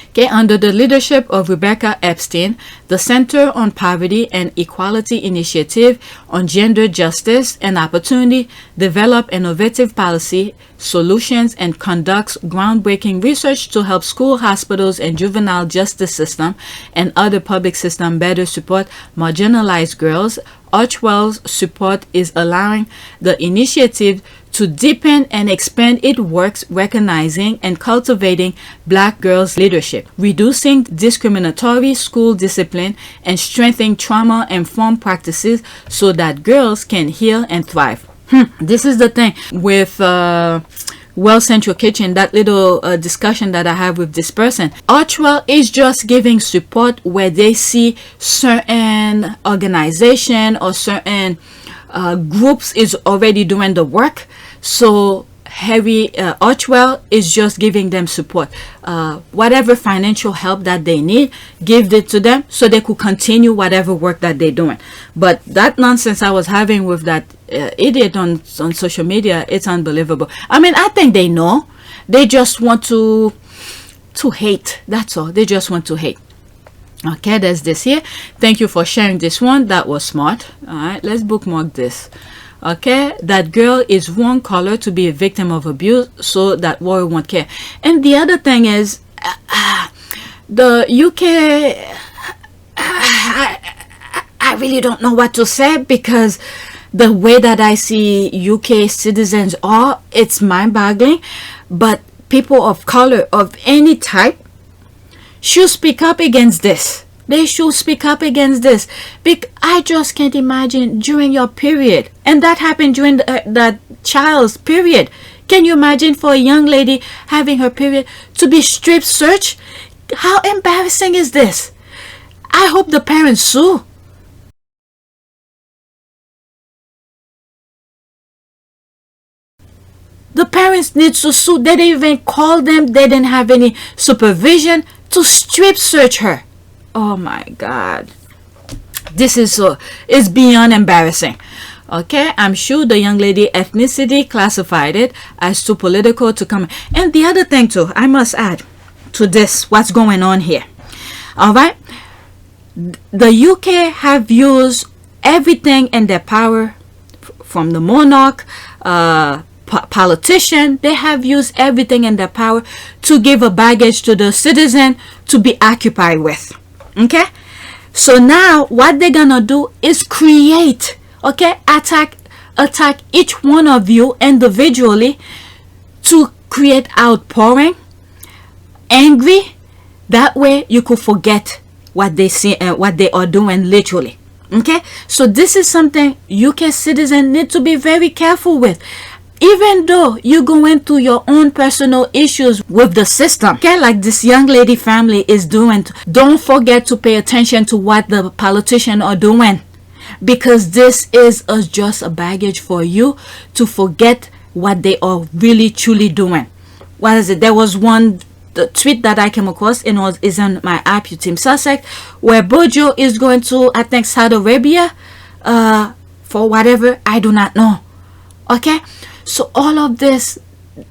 Okay, under the leadership of Rebecca Epstein, the Center on Poverty and Equality Initiative on Gender Justice and Opportunity develop innovative policy solutions and conducts groundbreaking research to help school, hospitals, and juvenile justice system and other public systems better support marginalized girls. Archwell's support is allowing the initiative to deepen and expand its works, recognizing and cultivating black girls' leadership, reducing discriminatory school discipline, and strengthening trauma-informed practices so that girls can heal and thrive. This is the thing with Well Central Kitchen, that little discussion that I have with this person. Archwell is just giving support where they see certain organization or certain groups is already doing the work. So Harry Archwell is just giving them support. Whatever financial help that they need, give it to them so they could continue whatever work that they're doing. But that nonsense I was having with that idiot on social media, it's unbelievable. I mean, I think they know. They just want to hate. That's all. They just want to hate. Okay, there's this here. Thank you for sharing this one. That was smart. All right, let's bookmark this. Okay, that girl is wrong color to be a victim of abuse, so that war won't care. And the other thing is, the UK, I really don't know what to say, because the way that I see UK citizens are, it's mind-boggling. But people of color of any type should speak up against this. They should speak up against this. I just can't imagine during your period, and that happened during that child's period. Can you imagine for a young lady having her period to be strip searched? How embarrassing is this? I hope the parents sue. The parents need to sue. They didn't even call them. They didn't have any supervision to strip search her. Oh my God. This is it's beyond embarrassing. Okay, I'm sure the young lady ethnicity classified it as too political to come. And the other thing too, I must add to this, what's going on here. All right. The UK have used everything in their power, from the monarch, politician. They have used everything in their power to give a baggage to the citizen to be occupied with. Okay, so now what they're gonna do is create, okay, attack each one of you individually to create outpouring, angry. That way you could forget what they see and what they are doing literally. Okay, so this is something UK citizens need to be very careful with. Even though you go into your own personal issues with the system, okay, like this young lady family is doing, don't forget to pay attention to what the politicians are doing, because this is just a baggage for you to forget what they are really truly doing. What is it? There was one tweet that I came across, and is on my app, Team Sussex, where Bojo is going to, I think, Saudi Arabia for whatever, I do not know. Okay, so all of this,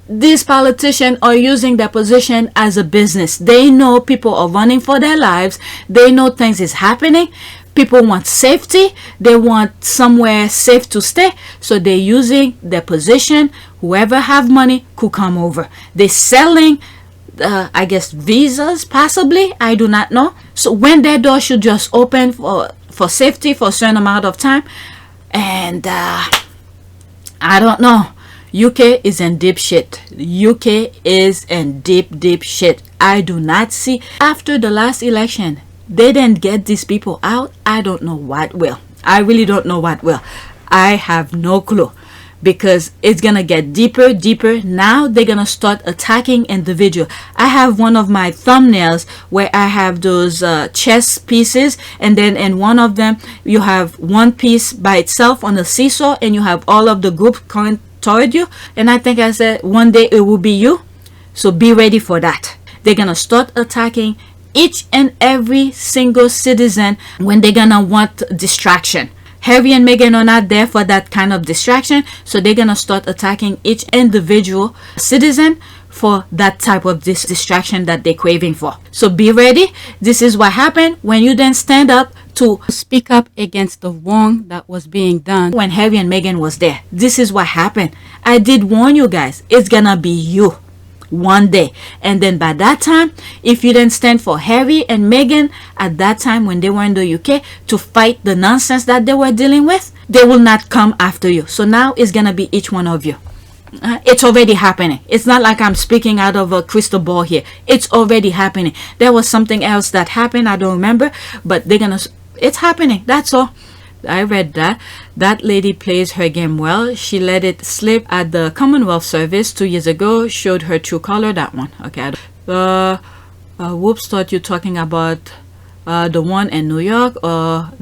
these politicians are using their position as a business. They know people are running for their lives. They know things is happening. People want safety. They want somewhere safe to stay. So they're using their position. Whoever have money could come over. They're selling, I guess, visas, possibly. I do not know. So when their door should just open for safety for a certain amount of time. And I don't know. UK is in deep shit. UK is in deep shit. I do not see. After the last election, they didn't get these people out. I don't know what will. I really don't know what will. I have no clue, because it's gonna get deeper. Now they're gonna start attacking individual. I have one of my thumbnails where I have those chess pieces, and then in one of them you have one piece by itself on a seesaw, and you have all of the group coming toward you. And I think I said one day it will be you, so be ready for that. They're gonna start attacking each and every single citizen when they're gonna want distraction. Harry and Meghan are not there for that kind of distraction, so they're gonna start attacking each individual citizen for that type of distraction that they're craving for. So be ready. This is what happened when you then stand up to speak up against the wrong that was being done when Harry and Meghan was there. This is what happened. I did warn you guys, it's gonna be you one day. And then by that time, if you didn't stand for Harry and Meghan at that time when they were in the UK to fight the nonsense that they were dealing with, they will not come after you. So now it's gonna be each one of you. It's already happening. It's not like I'm speaking out of a crystal ball here. It's already happening. There was something else that happened, I don't remember, but it's happening. That's all. I read that lady plays her game well. She let it slip at the Commonwealth Service 2 years ago, showed her true color. That one, okay. Whoops, thought you talking about the one in New York, or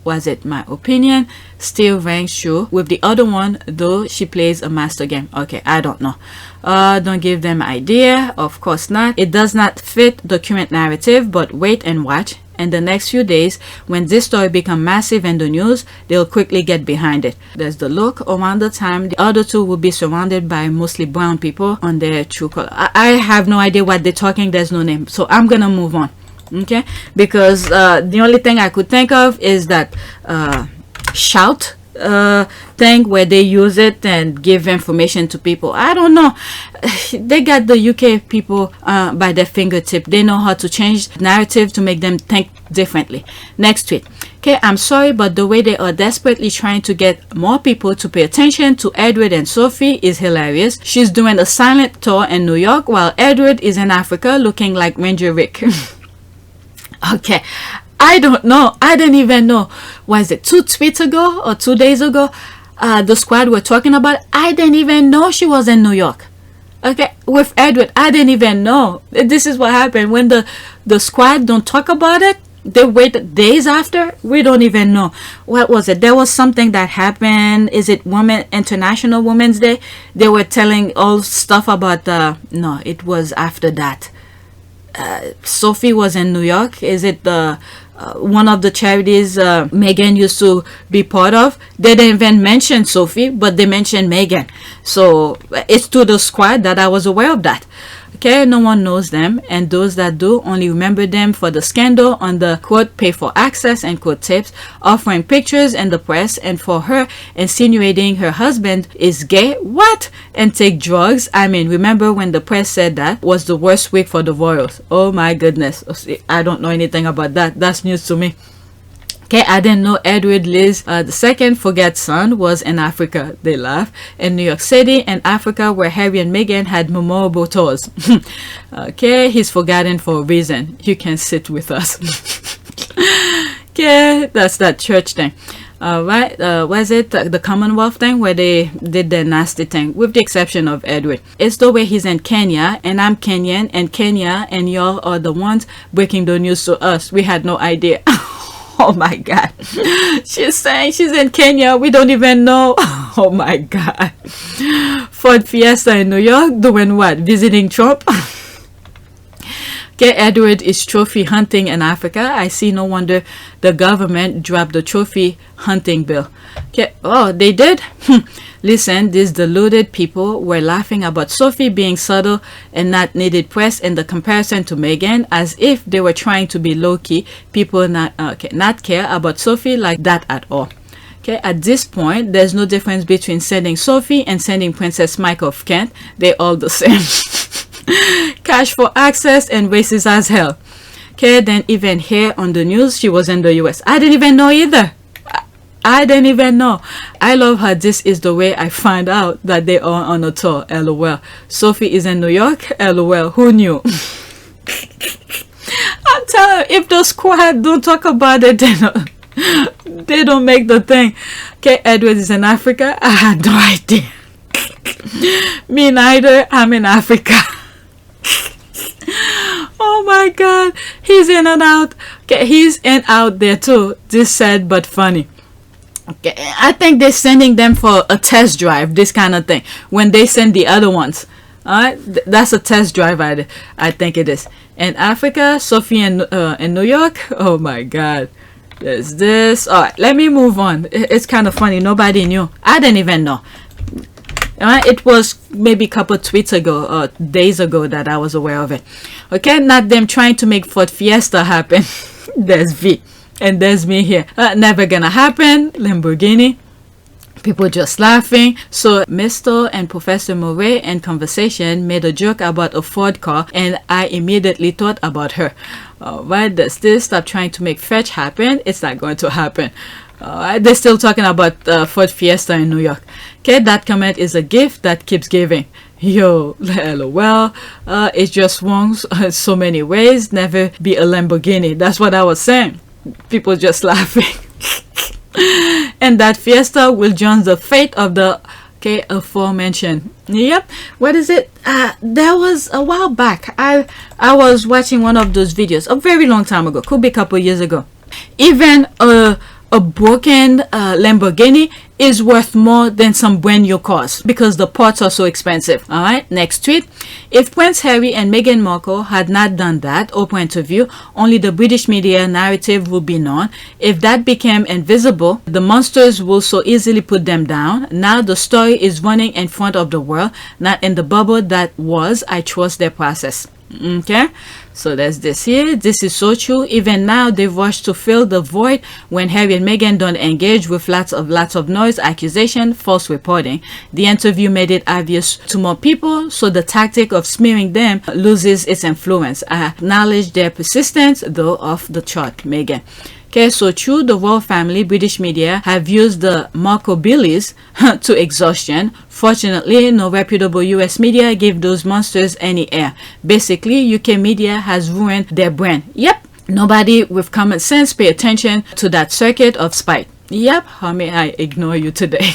was it My Opinion still ranks true with the other one, though she plays a master game. Okay, I don't know. Don't give them idea. Of course not. It does not fit the current narrative, but wait and watch. In the next few days, when this story becomes massive in the news, they'll quickly get behind it. There's the look. Around the time, the other two will be surrounded by mostly brown people on their true color. I have no idea what they're talking. There's no name. So I'm gonna move on. Okay? Because the only thing I could think of is that shout thing where they use it and give information to people. I don't know. They got the UK people by their fingertip. They know how to change narrative to make them think differently. Next tweet. Okay, I'm sorry, but the way they are desperately trying to get more people to pay attention to Edward and Sophie is hilarious. She's doing a silent tour in New York while Edward is in Africa looking like Ranger Rick. Okay, I don't know. I didn't even know. Was it 2 tweets ago or 2 days ago? The squad were talking about. I didn't even know she was in New York. Okay, with Edward, I didn't even know. This is what happened when the squad don't talk about it. They wait days after. We don't even know. What was it? There was something that happened. Is it International Women's Day? They were telling all stuff about no, it was after that. Sophie was in New York. Is it one of the charities Meghan used to be part of? They didn't even mention Sophie, but they mentioned Meghan. So it's to the squad that I was aware of that. Okay, no one knows them, and those that do only remember them for the scandal on the quote pay for access and quote tapes, offering pictures in the press, and for her insinuating her husband is gay, what, and take drugs. I mean, remember when the press said that was the worst week for the royals? Oh my goodness, I don't know anything about that. That's news to me. Okay, I didn't know Edward Liz the second forget son was in Africa. They laugh. In New York City and Africa, where Harry and Meghan had memorable tours. Okay, he's forgotten for a reason. You can sit with us. Okay, that's that church thing. Right, was it the Commonwealth thing where they did the nasty thing, with the exception of Edward? It's the way he's in Kenya and I'm Kenyan, and Kenya and y'all are the ones breaking the news to us. We had no idea. Oh my God. She's saying she's in Kenya. We don't even know. Oh my God. Ford Fiesta in New York doing what? Visiting Trump? Okay, Edward is trophy hunting in Africa. I see, no wonder the government dropped the trophy hunting bill. Okay, oh, they did? Listen, these deluded people were laughing about Sophie being subtle and not needed press in the comparison to Meghan, as if they were trying to be low-key. People not care about Sophie like that at all. Okay, at this point, there's no difference between sending Sophie and sending Princess Mike of Kent. They're all the same. Cash for access and racist as hell. Okay, then even here on the news, she was in the US. I didn't even know either. I didn't even know. I love how this is the way I find out that they are on a tour. LOL. Sophie is in New York. LOL. Who knew? I'm telling you, if the squad don't talk about it, they don't make the thing. Okay, Edward is in Africa. I had no idea. Me neither. I'm in Africa. Oh my God, he's in and out. Okay, he's in out there too. This sad but funny. Okay, I think they're sending them for a test drive, this kind of thing, when they send the other ones. Alright, that's a test drive. I think it is. In Africa, Sophie in New York. Oh my God, there's this. Alright, let me move on. It's kind of funny. Nobody knew. I didn't even know. It was maybe a couple tweets ago or days ago that I was aware of it. Okay, not them trying to make Ford Fiesta happen. There's V and there's me here. Never gonna happen. Lamborghini. People just laughing. So Mr. and Professor Murray in conversation made a joke about a Ford car, and I immediately thought about her. Why does this? Stop trying to make fetch happen. It's not going to happen. They're still talking about Ford Fiesta in New York. Okay, that comment is a gift that keeps giving. Yo, lol. It just swings so many ways. Never be a Lamborghini. That's what I was saying. People just laughing. And that Fiesta will join the fate of the aforementioned. Yep. What is it? There was a while back. I was watching one of those videos a very long time ago. Could be a couple years ago. Even a broken Lamborghini is worth more than some brand new cars because the parts are so expensive. All right, next tweet. If Prince Harry and Meghan Markle had not done that Oprah interview, only the British media narrative would be known. If that became invisible, the monsters will so easily put them down. Now the story is running in front of the world, not in the bubble that was. I trust their process. Okay, so there's this here. This is so true. Even now they rush to fill the void when Harry and Meghan don't engage with lots of noise, accusation, false reporting. The interview made it obvious to more people, so the tactic of smearing them loses its influence. I acknowledge their persistence, though off the chart. Meghan. Okay, so true, the royal family, British media have used the Markle Billies to exhaustion. Fortunately, no reputable US media gave those monsters any air. Basically, UK media has ruined their brand. Yep, Nobody with common sense pay attention to that circuit of spite. Yep, how may I ignore you today?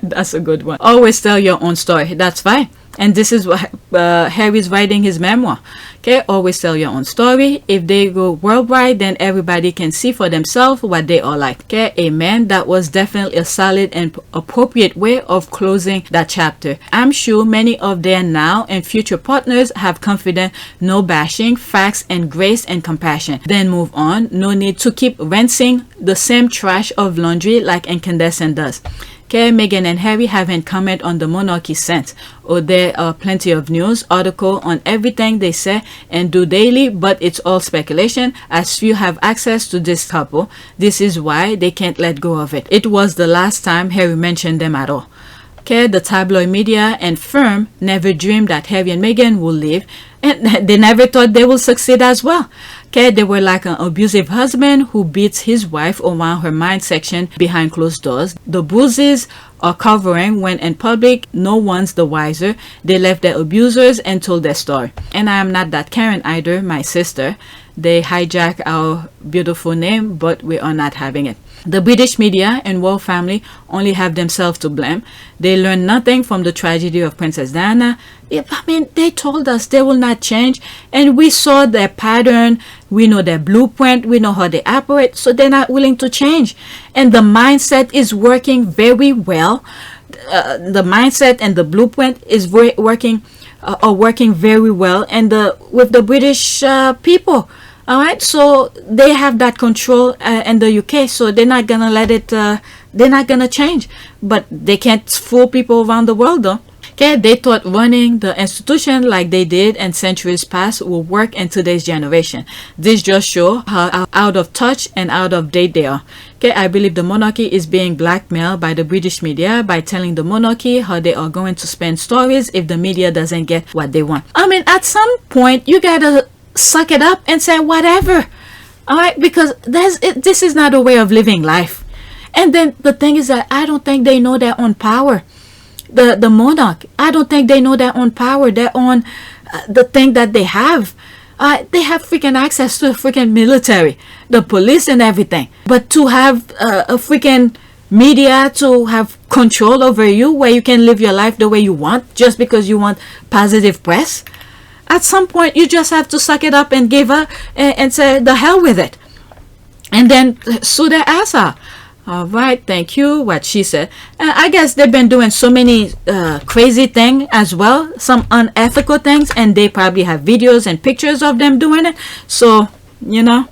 That's a good one. Always tell your own story. That's fine. And this is what Harry's writing his memoir. Okay, always tell your own story. If they go worldwide, then everybody can see for themselves what they are like. Okay, amen. That was definitely a solid and appropriate way of closing that chapter. I'm sure many of their now and future partners have confidence, no bashing, facts and grace and compassion. Then move on. No need to keep rinsing the same trash of laundry like incandescent does. Okay, Meghan and Harry haven't commented on the monarchy since. Or there are plenty of news article on everything they say and do daily, but it's all speculation as few have access to this couple. This is why they can't let go of it. It was the last time Harry mentioned them at all. Okay, the tabloid media and firm never dreamed that Harry and Meghan will leave, and they never thought they will succeed as well. Okay, they were like an abusive husband who beats his wife around her midsection behind closed doors. The bruises are covering when in public, no one's the wiser. They left their abusers and told their story. And I am not that Karen either, my sister. They hijack our beautiful name, but we are not having it. The British media and royal family only have themselves to blame. They learned nothing from the tragedy of Princess Diana. I mean, they told us they will not change, and we saw their pattern, we know their blueprint, we know how they operate, so they're not willing to change. And the mindset is working very well. The mindset and the blueprint is working very well, and with the British people. All right, so they have that control in the UK, so they're not gonna let it. They're not gonna change, but they can't fool people around the world, though. Okay, they thought running the institution like they did in centuries past will work in today's generation. This just shows how out of touch and out of date they are. Okay, I believe the monarchy is being blackmailed by the British media by telling the monarchy how they are going to spin stories if the media doesn't get what they want. I mean, at some point, you gotta suck it up and say whatever. All right, because this is not a way of living life. And then the thing is that I don't think they know their own power. The monarch, I don't think they know their own power, their own the thing that they have. They have freaking access to the freaking military, the police and everything. But to have a freaking media to have control over you where you can live your life the way you want just because you want positive press, at some point you just have to suck it up and give up and say the hell with it. And then sue their ass out. All right, thank you. What she said. I guess they've been doing so many crazy things as well, some unethical things, and they probably have videos and pictures of them doing it. So, you know.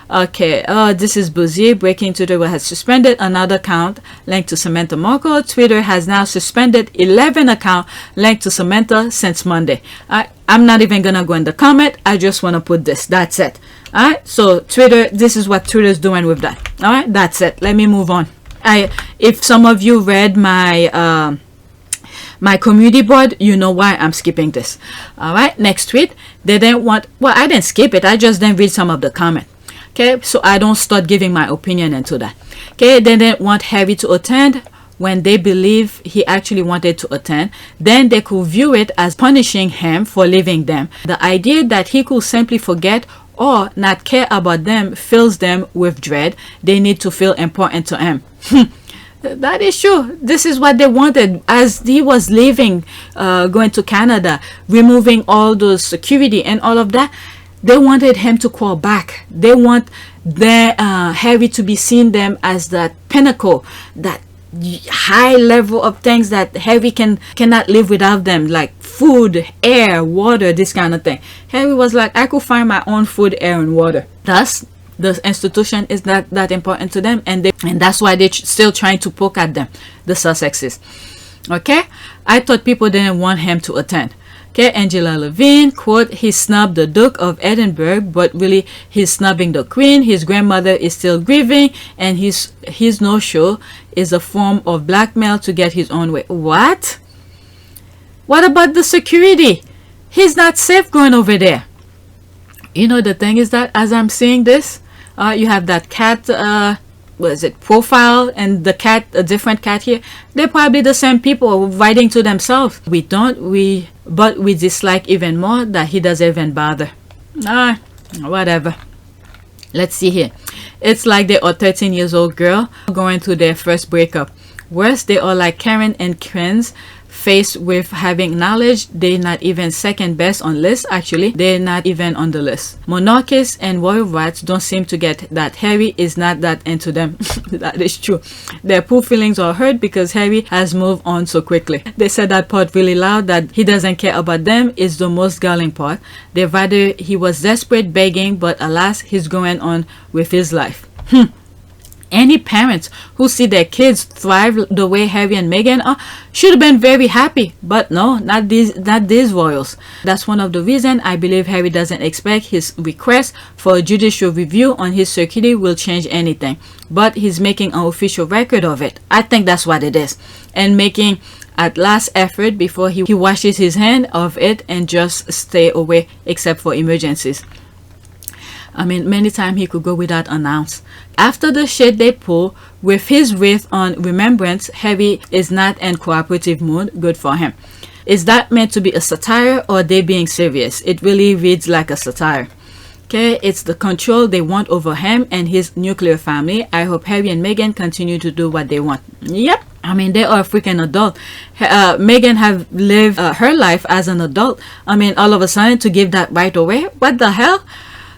Okay, this is Bouzier. Breaking Twitter has suspended another account linked to Samantha Markle. Twitter has now suspended 11 accounts linked to Samantha since Monday. I'm not even going to go in the comment. I just want to put this. That's it. Alright, so Twitter, this is what Twitter is doing with that. Alright, that's it. Let me move on. If some of you read my my community board, you know why I'm skipping this. Alright, next tweet. They didn't want, well, I didn't skip it. I just didn't read some of the comment. Okay, so I don't start giving my opinion into that. Okay, they didn't want Harry to attend when they believe he actually wanted to attend. Then they could view it as punishing him for leaving them. The idea that he could simply forget or not care about them fills them with dread. They need to feel important to him. That is true. This is what they wanted as he was leaving, going to Canada, removing all the security and all of that. They wanted him to call back. They want their Harry to be seen them as that pinnacle, that high level of things that Harry cannot live without them, like food, air, water, this kind of thing. Harry was like, I could find my own food, air, and water. Thus, the institution is not that important to them, and that's why they're still trying to poke at them, the Sussexes. Okay, I thought people didn't want him to attend. Okay, Angela Levine, quote, he snubbed the Duke of Edinburgh, but really he's snubbing the Queen. His grandmother is still grieving, and his no-show is a form of blackmail to get his own way. What? What about the security? He's not safe going over there. You know, the thing is that as I'm seeing this, you have that cat, what is it, profile, and the cat, a different cat here. They're probably the same people writing to themselves. But we dislike even more that he doesn't even bother. Whatever. Let's see here. It's like they are 13 years old girl going through their first breakup. Worse, they are like Karen and Kren's, faced with having knowledge they're not even second best on list. Actually, they're not even on the list. Monarchists and royal rats don't seem to get that Harry is not that into them. That is true. Their poor feelings are hurt because Harry has moved on so quickly. They said that part really loud, that he doesn't care about them is the most galling part. They rather he was desperate begging, but alas, he's going on with his life. Any parents who see their kids thrive the way Harry and Meghan are should have been very happy, but no, not these royals. That's one of the reasons I believe Harry doesn't expect his request for a judicial review on his security will change anything, but he's making an official record of it. I think that's what it is, and making at last effort before he washes his hand of it and just stay away except for emergencies. I mean, many times he could go without announce. After the shit they pull with his wreath on remembrance, Harry is not in cooperative mood. Good for him. Is that meant to be a satire or they being serious? It really reads like a satire. Okay, it's the control they want over him and his nuclear family. I hope Harry and Meghan continue to do what they want. Yep. I mean, they are a freaking adult. Meghan have lived her life as an adult. I mean, all of a sudden to give that right away? What the hell?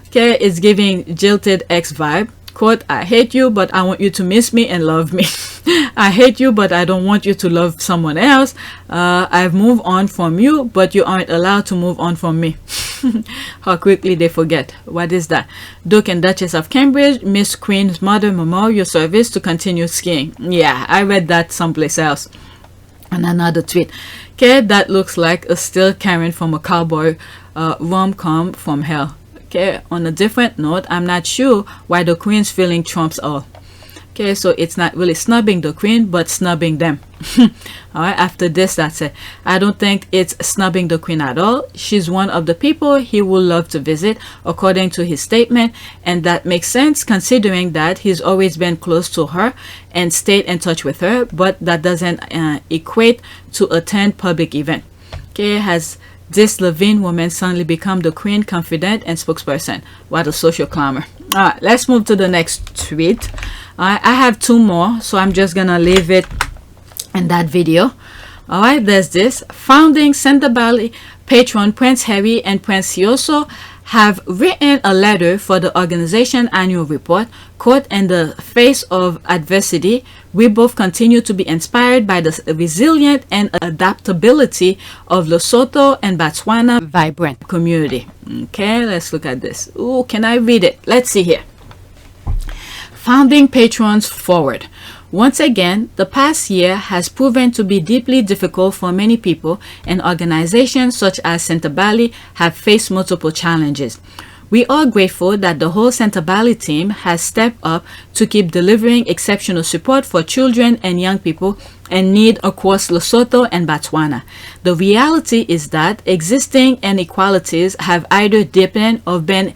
Okay, it's giving jilted ex vibe. Quote, I hate you, but I want you to miss me and love me. I hate you, but I don't want you to love someone else. I've moved on from you, but you aren't allowed to move on from me. How quickly they forget. What is that? Duke and Duchess of Cambridge miss Queen's Mother Memorial Service to continue skiing. Yeah, I read that someplace else. And another tweet. Okay, that looks like a still Karen from a cowboy rom-com from hell. Okay, on a different note, I'm not sure why the Queen's feeling trumps all. Okay, so it's not really snubbing the Queen, but snubbing them. Alright, after this, that's it. I don't think it's snubbing the Queen at all. She's one of the people he would love to visit, according to his statement, and that makes sense considering that he's always been close to her and stayed in touch with her, but that doesn't equate to attend public event. Okay, has this Levine woman suddenly become the Queen confidant and spokesperson? What a social clamor. Alright, let's move to the next tweet. I have two more, so I'm just gonna leave it in that video. Alright, there's this. Founding Centervalley patron Prince Harry and Prince Yoso have written a letter for the organization annual report. Quote, in the face of adversity, we both continue to be inspired by the resilient and adaptability of Lesotho and Botswana vibrant community. Okay, let's look at this. Ooh, can I read it? Let's see here. Founding patrons forward. Once again, the past year has proven to be deeply difficult for many people, and organizations such as Centervalley have faced multiple challenges. We are grateful that the whole Centervalley team has stepped up to keep delivering exceptional support for children and young people in need across Lesotho and Botswana. The reality is that existing inequalities have either deepened or been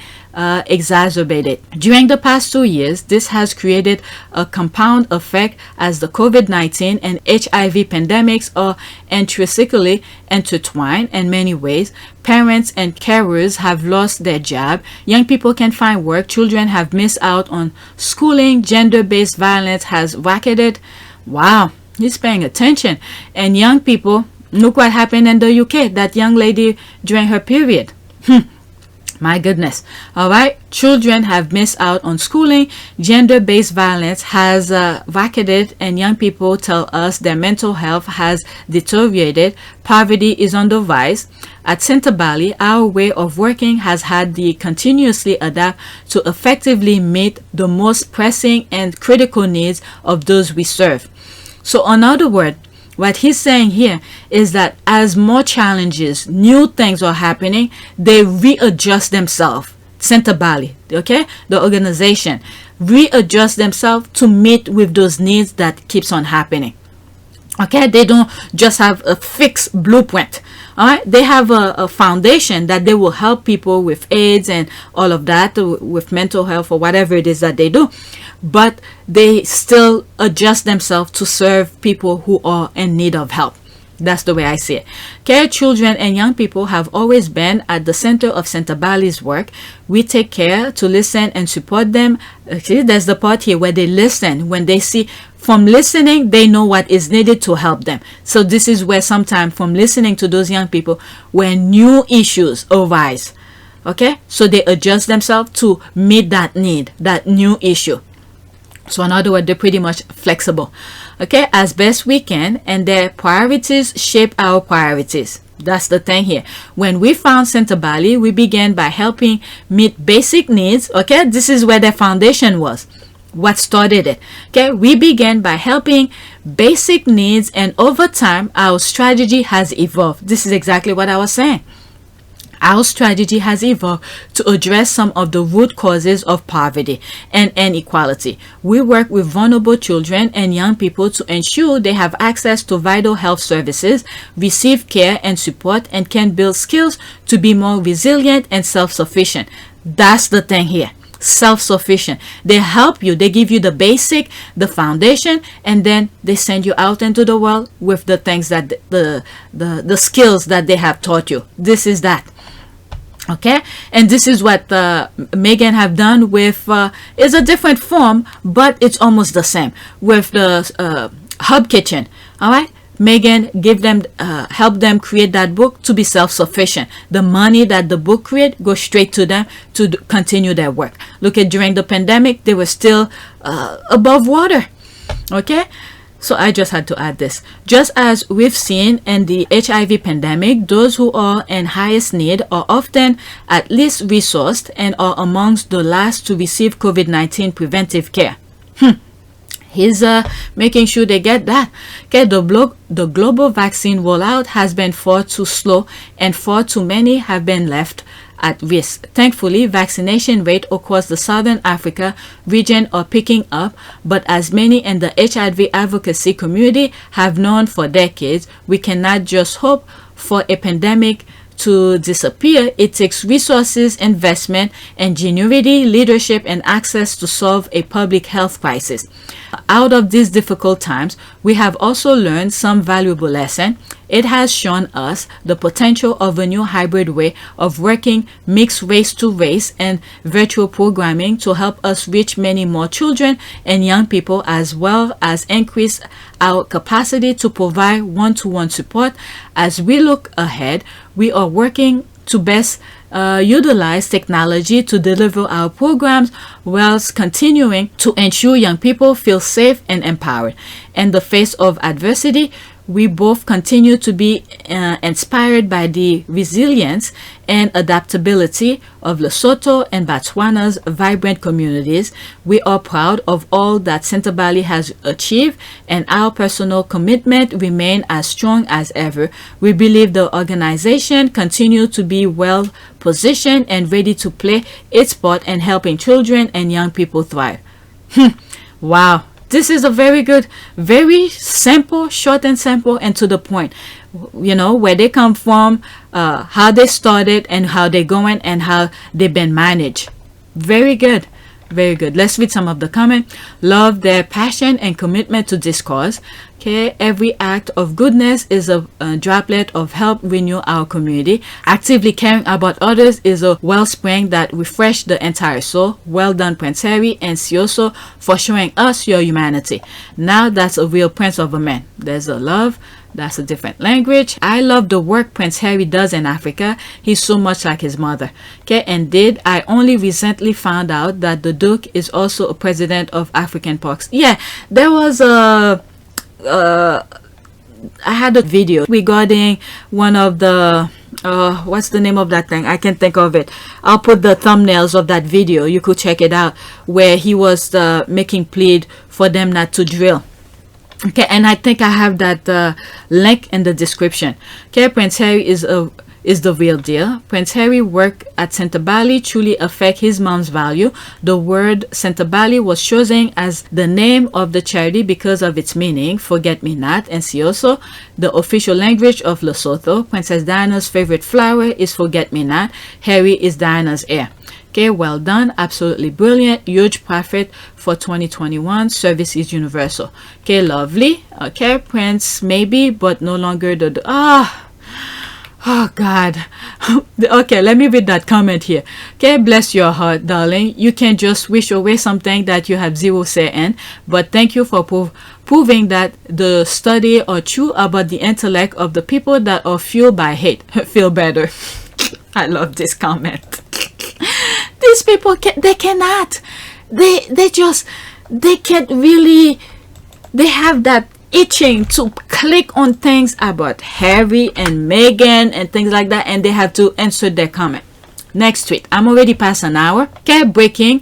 exacerbated. During the past 2 years, this has created a compound effect as the COVID-19 and HIV pandemics are intrinsically intertwined in many ways. Parents and carers have lost their job, young people can't find work, children have missed out on schooling, gender-based violence has racketed. Wow, he's paying attention. And young people, look what happened in the UK, that young lady during her period. My goodness. All right. Children have missed out on schooling. Gender-based violence has racketed, and young people tell us their mental health has deteriorated. Poverty is on the rise. At Centervalley, our way of working has had to continuously adapt to effectively meet the most pressing and critical needs of those we serve. So, in other words, what he's saying here is that as more challenges, new things are happening, they readjust themselves. Centervalley, okay, the organization, readjust themselves to meet with those needs that keeps on happening. Okay, they don't just have a fixed blueprint. All right, they have a foundation that they will help people with AIDS and all of that, with mental health or whatever it is that they do. But they still adjust themselves to serve people who are in need of help. That's the way I see it. Okay, children and young people have always been at the center of Centabali's work. We take care to listen and support them. See, there's the part here where they listen. When they see, from listening, they know what is needed to help them. So this is where sometimes from listening to those young people, when new issues arise, okay, so they adjust themselves to meet that need, that new issue. So in other words, they're pretty much flexible, okay, as best we can, and their priorities shape our priorities. That's the thing here. When we found Centabali, we began by helping meet basic needs, okay. This is where the foundation was, what started it, okay. We began by helping basic needs, and over time our strategy has evolved. This is exactly what I was saying. Our strategy has evolved to address some of the root causes of poverty and inequality. We work with vulnerable children and young people to ensure they have access to vital health services, receive care and support, and can build skills to be more resilient and self-sufficient. That's the thing here. Self-sufficient. They help you, they give you the basic, the foundation, and then they send you out into the world with the things that the skills that they have taught you. This is that. Okay, and this is what Meghan have done with is a different form, but it's almost the same with the hub kitchen. All right, Meghan give them help them create that book to be self-sufficient. The money that the book create goes straight to them to continue their work. Look at during the pandemic, they were still above water. Okay, so I just had to add this. Just as we've seen in the HIV pandemic, those who are in highest need are often at least resourced and are amongst the last to receive COVID-19 preventive care. He's making sure they get that. Okay, the global vaccine rollout has been far too slow, and far too many have been left at risk. Thankfully, vaccination rate across the Southern Africa region are picking up, but as many in the HIV advocacy community have known for decades, we cannot just hope for a pandemic to disappear. It takes resources, investment, ingenuity, leadership, and access to solve a public health crisis. Out of these difficult times, we have also learned some valuable lessons. It has shown us the potential of a new hybrid way of working, mixed race to race and virtual programming to help us reach many more children and young people, as well as increase our capacity to provide one-to-one support. As we look ahead, we are working to best utilize technology to deliver our programs whilst continuing to ensure young people feel safe and empowered. In the face of adversity, we both continue to be inspired by the resilience and adaptability of Lesotho and Botswana's vibrant communities. We are proud of all that Centabali has achieved, and our personal commitment remains as strong as ever. We believe the organization continues to be well positioned and ready to play its part in helping children and young people thrive. Wow. This is a very good, very simple, short and simple, and to the point. You know, where they come from, how they started, and how they're going, and how they've been managed. Very good. Very good. Let's read some of the comment. Love their passion and commitment to this cause. Okay, every act of goodness is a droplet of help renew our community. Actively caring about others is a wellspring that refreshes the entire soul. Well done, Prince Harry and Sioso, for showing us your humanity. Now that's a real prince of a man. There's a love. That's a different language. I love the work Prince Harry does in Africa. He's so much like his mother. Okay, indeed, I only recently found out that the Duke is also a president of African Parks. Yeah, there was a I had a video regarding one of the what's the name of that thing? I can't think of it. I'll put the thumbnails of that video. You could check it out, where he was making plea for them not to drill. Okay, and I think I have that link in the description. Okay, Prince Harry is a is the real deal. Prince Harry work at Centre Bally truly affect his mom's value. The word Centre Bally was chosen as the name of the charity because of its meaning, forget me not, and see also the official language of Lesotho. Princess Diana's favorite flower is forget me not. Harry is Diana's heir. Okay, well done, absolutely brilliant, huge profit for 2021. Service is universal. Okay, lovely. Okay, Prince maybe, but no longer the oh God. Okay, let me read that comment here. Okay, bless your heart, darling. You can just wish away something that you have zero say in, but thank you for proving that the study are true about the intellect of the people that are fueled by hate. Feel better. I love this comment. These people they cannot. They can't really. They have that itching to click on things about Harry and Meghan and things like that, and they have to insert their comment. Next tweet. I'm already past an hour. Okay, breaking.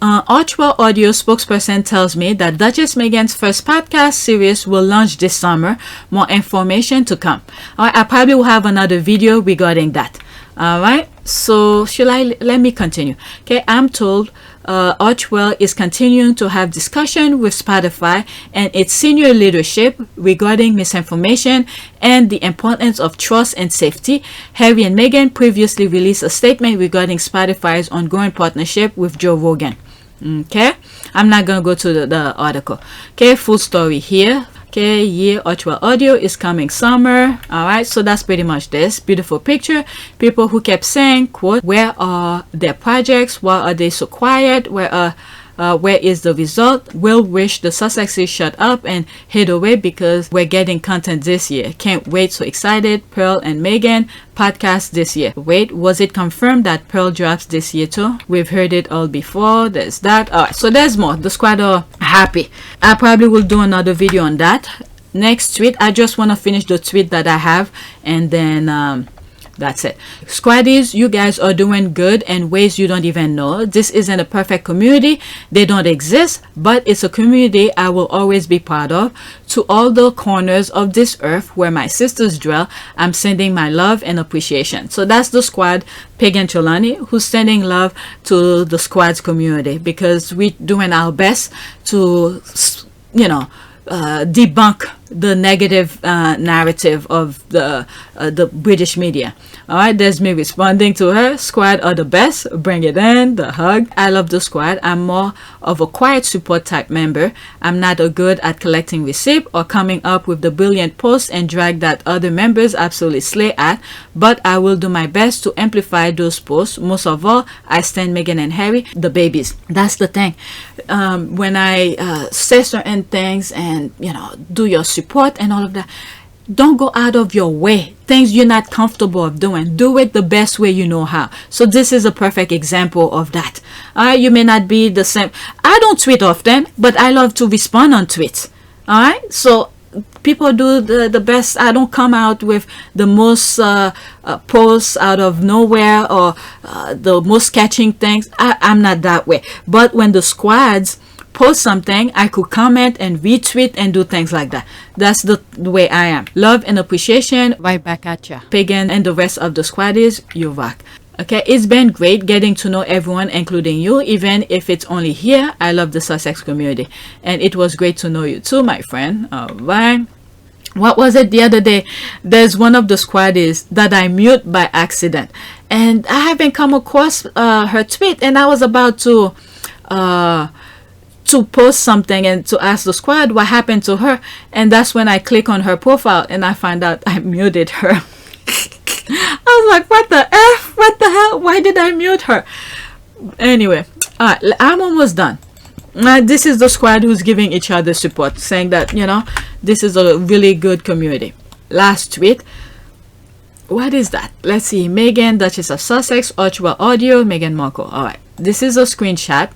Archwell Audio spokesperson tells me that Duchess Meghan's first podcast series will launch this summer. More information to come. Alright, I probably will have another video regarding that. Alright, so let me continue. Okay, I'm told Archwell is continuing to have discussion with Spotify and its senior leadership regarding misinformation and the importance of trust and safety. Harry and Meghan previously released a statement regarding Spotify's ongoing partnership with Joe Rogan. Okay, I'm not gonna go to the article. Okay, full story here. Okay, yeah, Archwell Audio is coming summer. Alright, so that's pretty much this. Beautiful picture. People who kept saying, quote, where are their projects? Why are they so quiet? Where is the result? Will wish the Sussexes shut up and head away because we're getting content this year. Can't wait, so excited. Pearl and Meghan podcast this year. Wait, was it confirmed that Pearl drops this year too? We've heard it all before. There's that. Alright, so there's more. The squad are happy. I probably will do another video on that. Next tweet. I just want to finish the tweet that I have, and then that's it. Squaddies, you guys are doing good in ways you don't even know. This isn't a perfect community. They don't exist, but it's a community I will always be proud of. To all the corners of this earth where my sisters dwell, I'm sending my love and appreciation. So that's the squad, Pig and Cholani, who's sending love to the squad's community, because we're doing our best to, you know, debunk the negative narrative of the British media. All right, there's me responding to her. Squad are the best. Bring it in. The hug. I love the squad. I'm more of a quiet support type member. I'm not good at collecting receipt or coming up with the brilliant posts and drag that other members absolutely slay at, but I will do my best to amplify those posts. Most of all, I stand Meghan and Harry, the babies. That's the thing. When I say certain things and, you know, do your support and all of that, don't go out of your way. Things you're not comfortable of doing, do it the best way you know how. So this is a perfect example of that. You may not be the same. I don't tweet often, but I love to respond on tweets. All right, so people do the best. I don't come out with the most posts out of nowhere or the most catching things. I'm not that way. But when the squads post something, I could comment and retweet and do things like that. That's the way I am. Love and appreciation right back at ya. Pagan and the rest of the squaddies, you rock. Okay, it's been great getting to know everyone, including you, even if it's only here. I love the Sussex community, and it was great to know you too, my friend. All right. What was it the other day? There's one of the squaddies that I mute by accident, and I haven't come across her tweet, and I was about to post something and to ask the squad what happened to her, and that's when I click on her profile and I find out I muted her. I was like, what the F? What the hell? Why did I mute her? Anyway, I'm almost done. This is the squad who's giving each other support, saying that, you know, this is a really good community. Last tweet. What is that? Let's see. Meghan, Duchess of Sussex, Archwell Audio, Meghan Markle. Alright, this is a screenshot.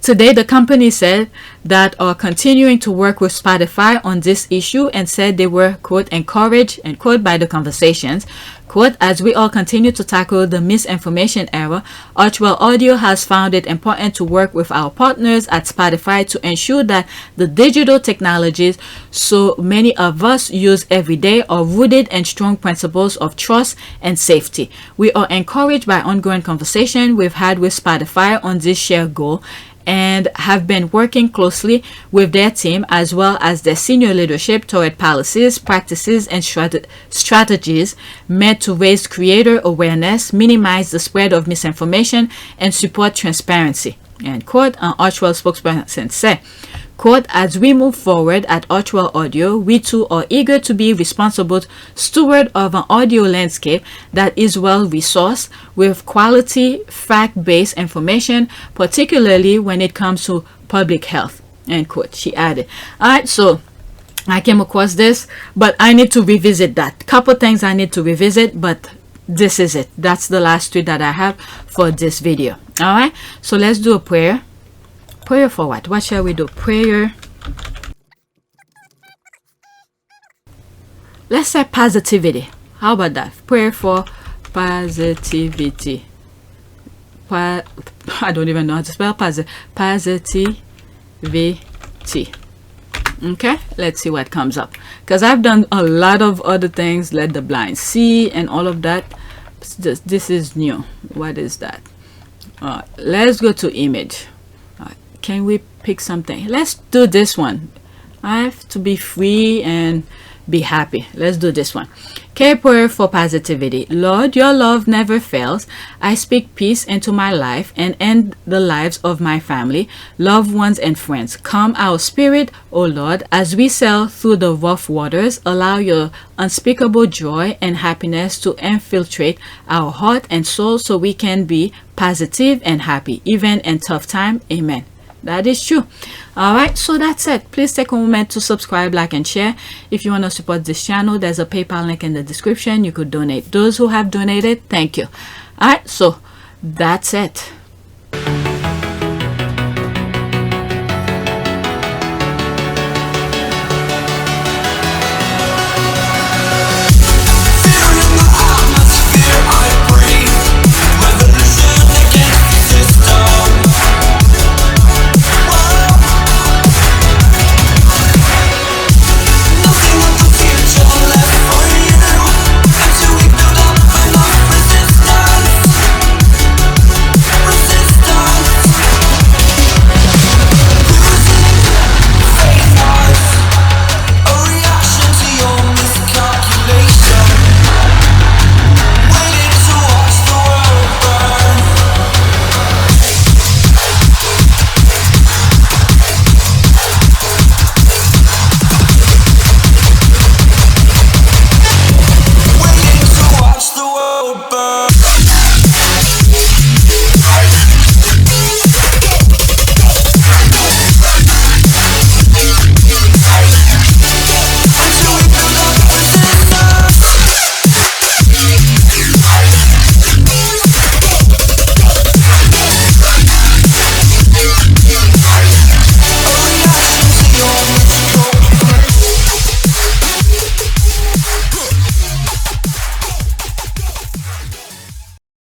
Today, the company said that are continuing to work with Spotify on this issue and said they were, quote, encouraged, end quote, by the conversations. Quote, as we all continue to tackle the misinformation era, Archwell Audio has found it important to work with our partners at Spotify to ensure that the digital technologies so many of us use every day are rooted in strong principles of trust and safety. We are encouraged by ongoing conversation we've had with Spotify on this shared goal and have been working closely with their team as well as their senior leadership toward policies, practices, and strategies meant to raise creator awareness, minimize the spread of misinformation, and support transparency. End quote. An Archwell spokesperson said, quote, as we move forward at Archwell Audio, we too are eager to be responsible steward of an audio landscape that is well resourced with quality, fact-based information, particularly when it comes to public health, end quote, she added. All right, so I came across this, but I need to revisit that. Couple things I need to revisit, but this is it. That's the last tweet that I have for this video. All right, so let's do a prayer. Prayer for what? What shall we do? Prayer. Let's say positivity. How about that? Prayer for positivity. I don't even know how to spell positivity. Okay, let's see what comes up. Because I've done a lot of other things. Let the blind see and all of that. This is new. What is that? Let's go to image. Can we pick something? Let's do this one. I have to be free and be happy. Let's do this one. Okay, prayer for positivity. Lord, your love never fails. I speak peace into my life and end the lives of my family, loved ones, and friends. Calm our spirit, O Lord, as we sail through the rough waters. Allow your unspeakable joy and happiness to infiltrate our heart and soul so we can be positive and happy, even in tough time. Amen. That is true. All right, so that's it. Please take a moment to subscribe, like, and share. If you want to support this channel, there's a PayPal link in the description. You could donate. Those who have donated, thank you. All right, so that's it.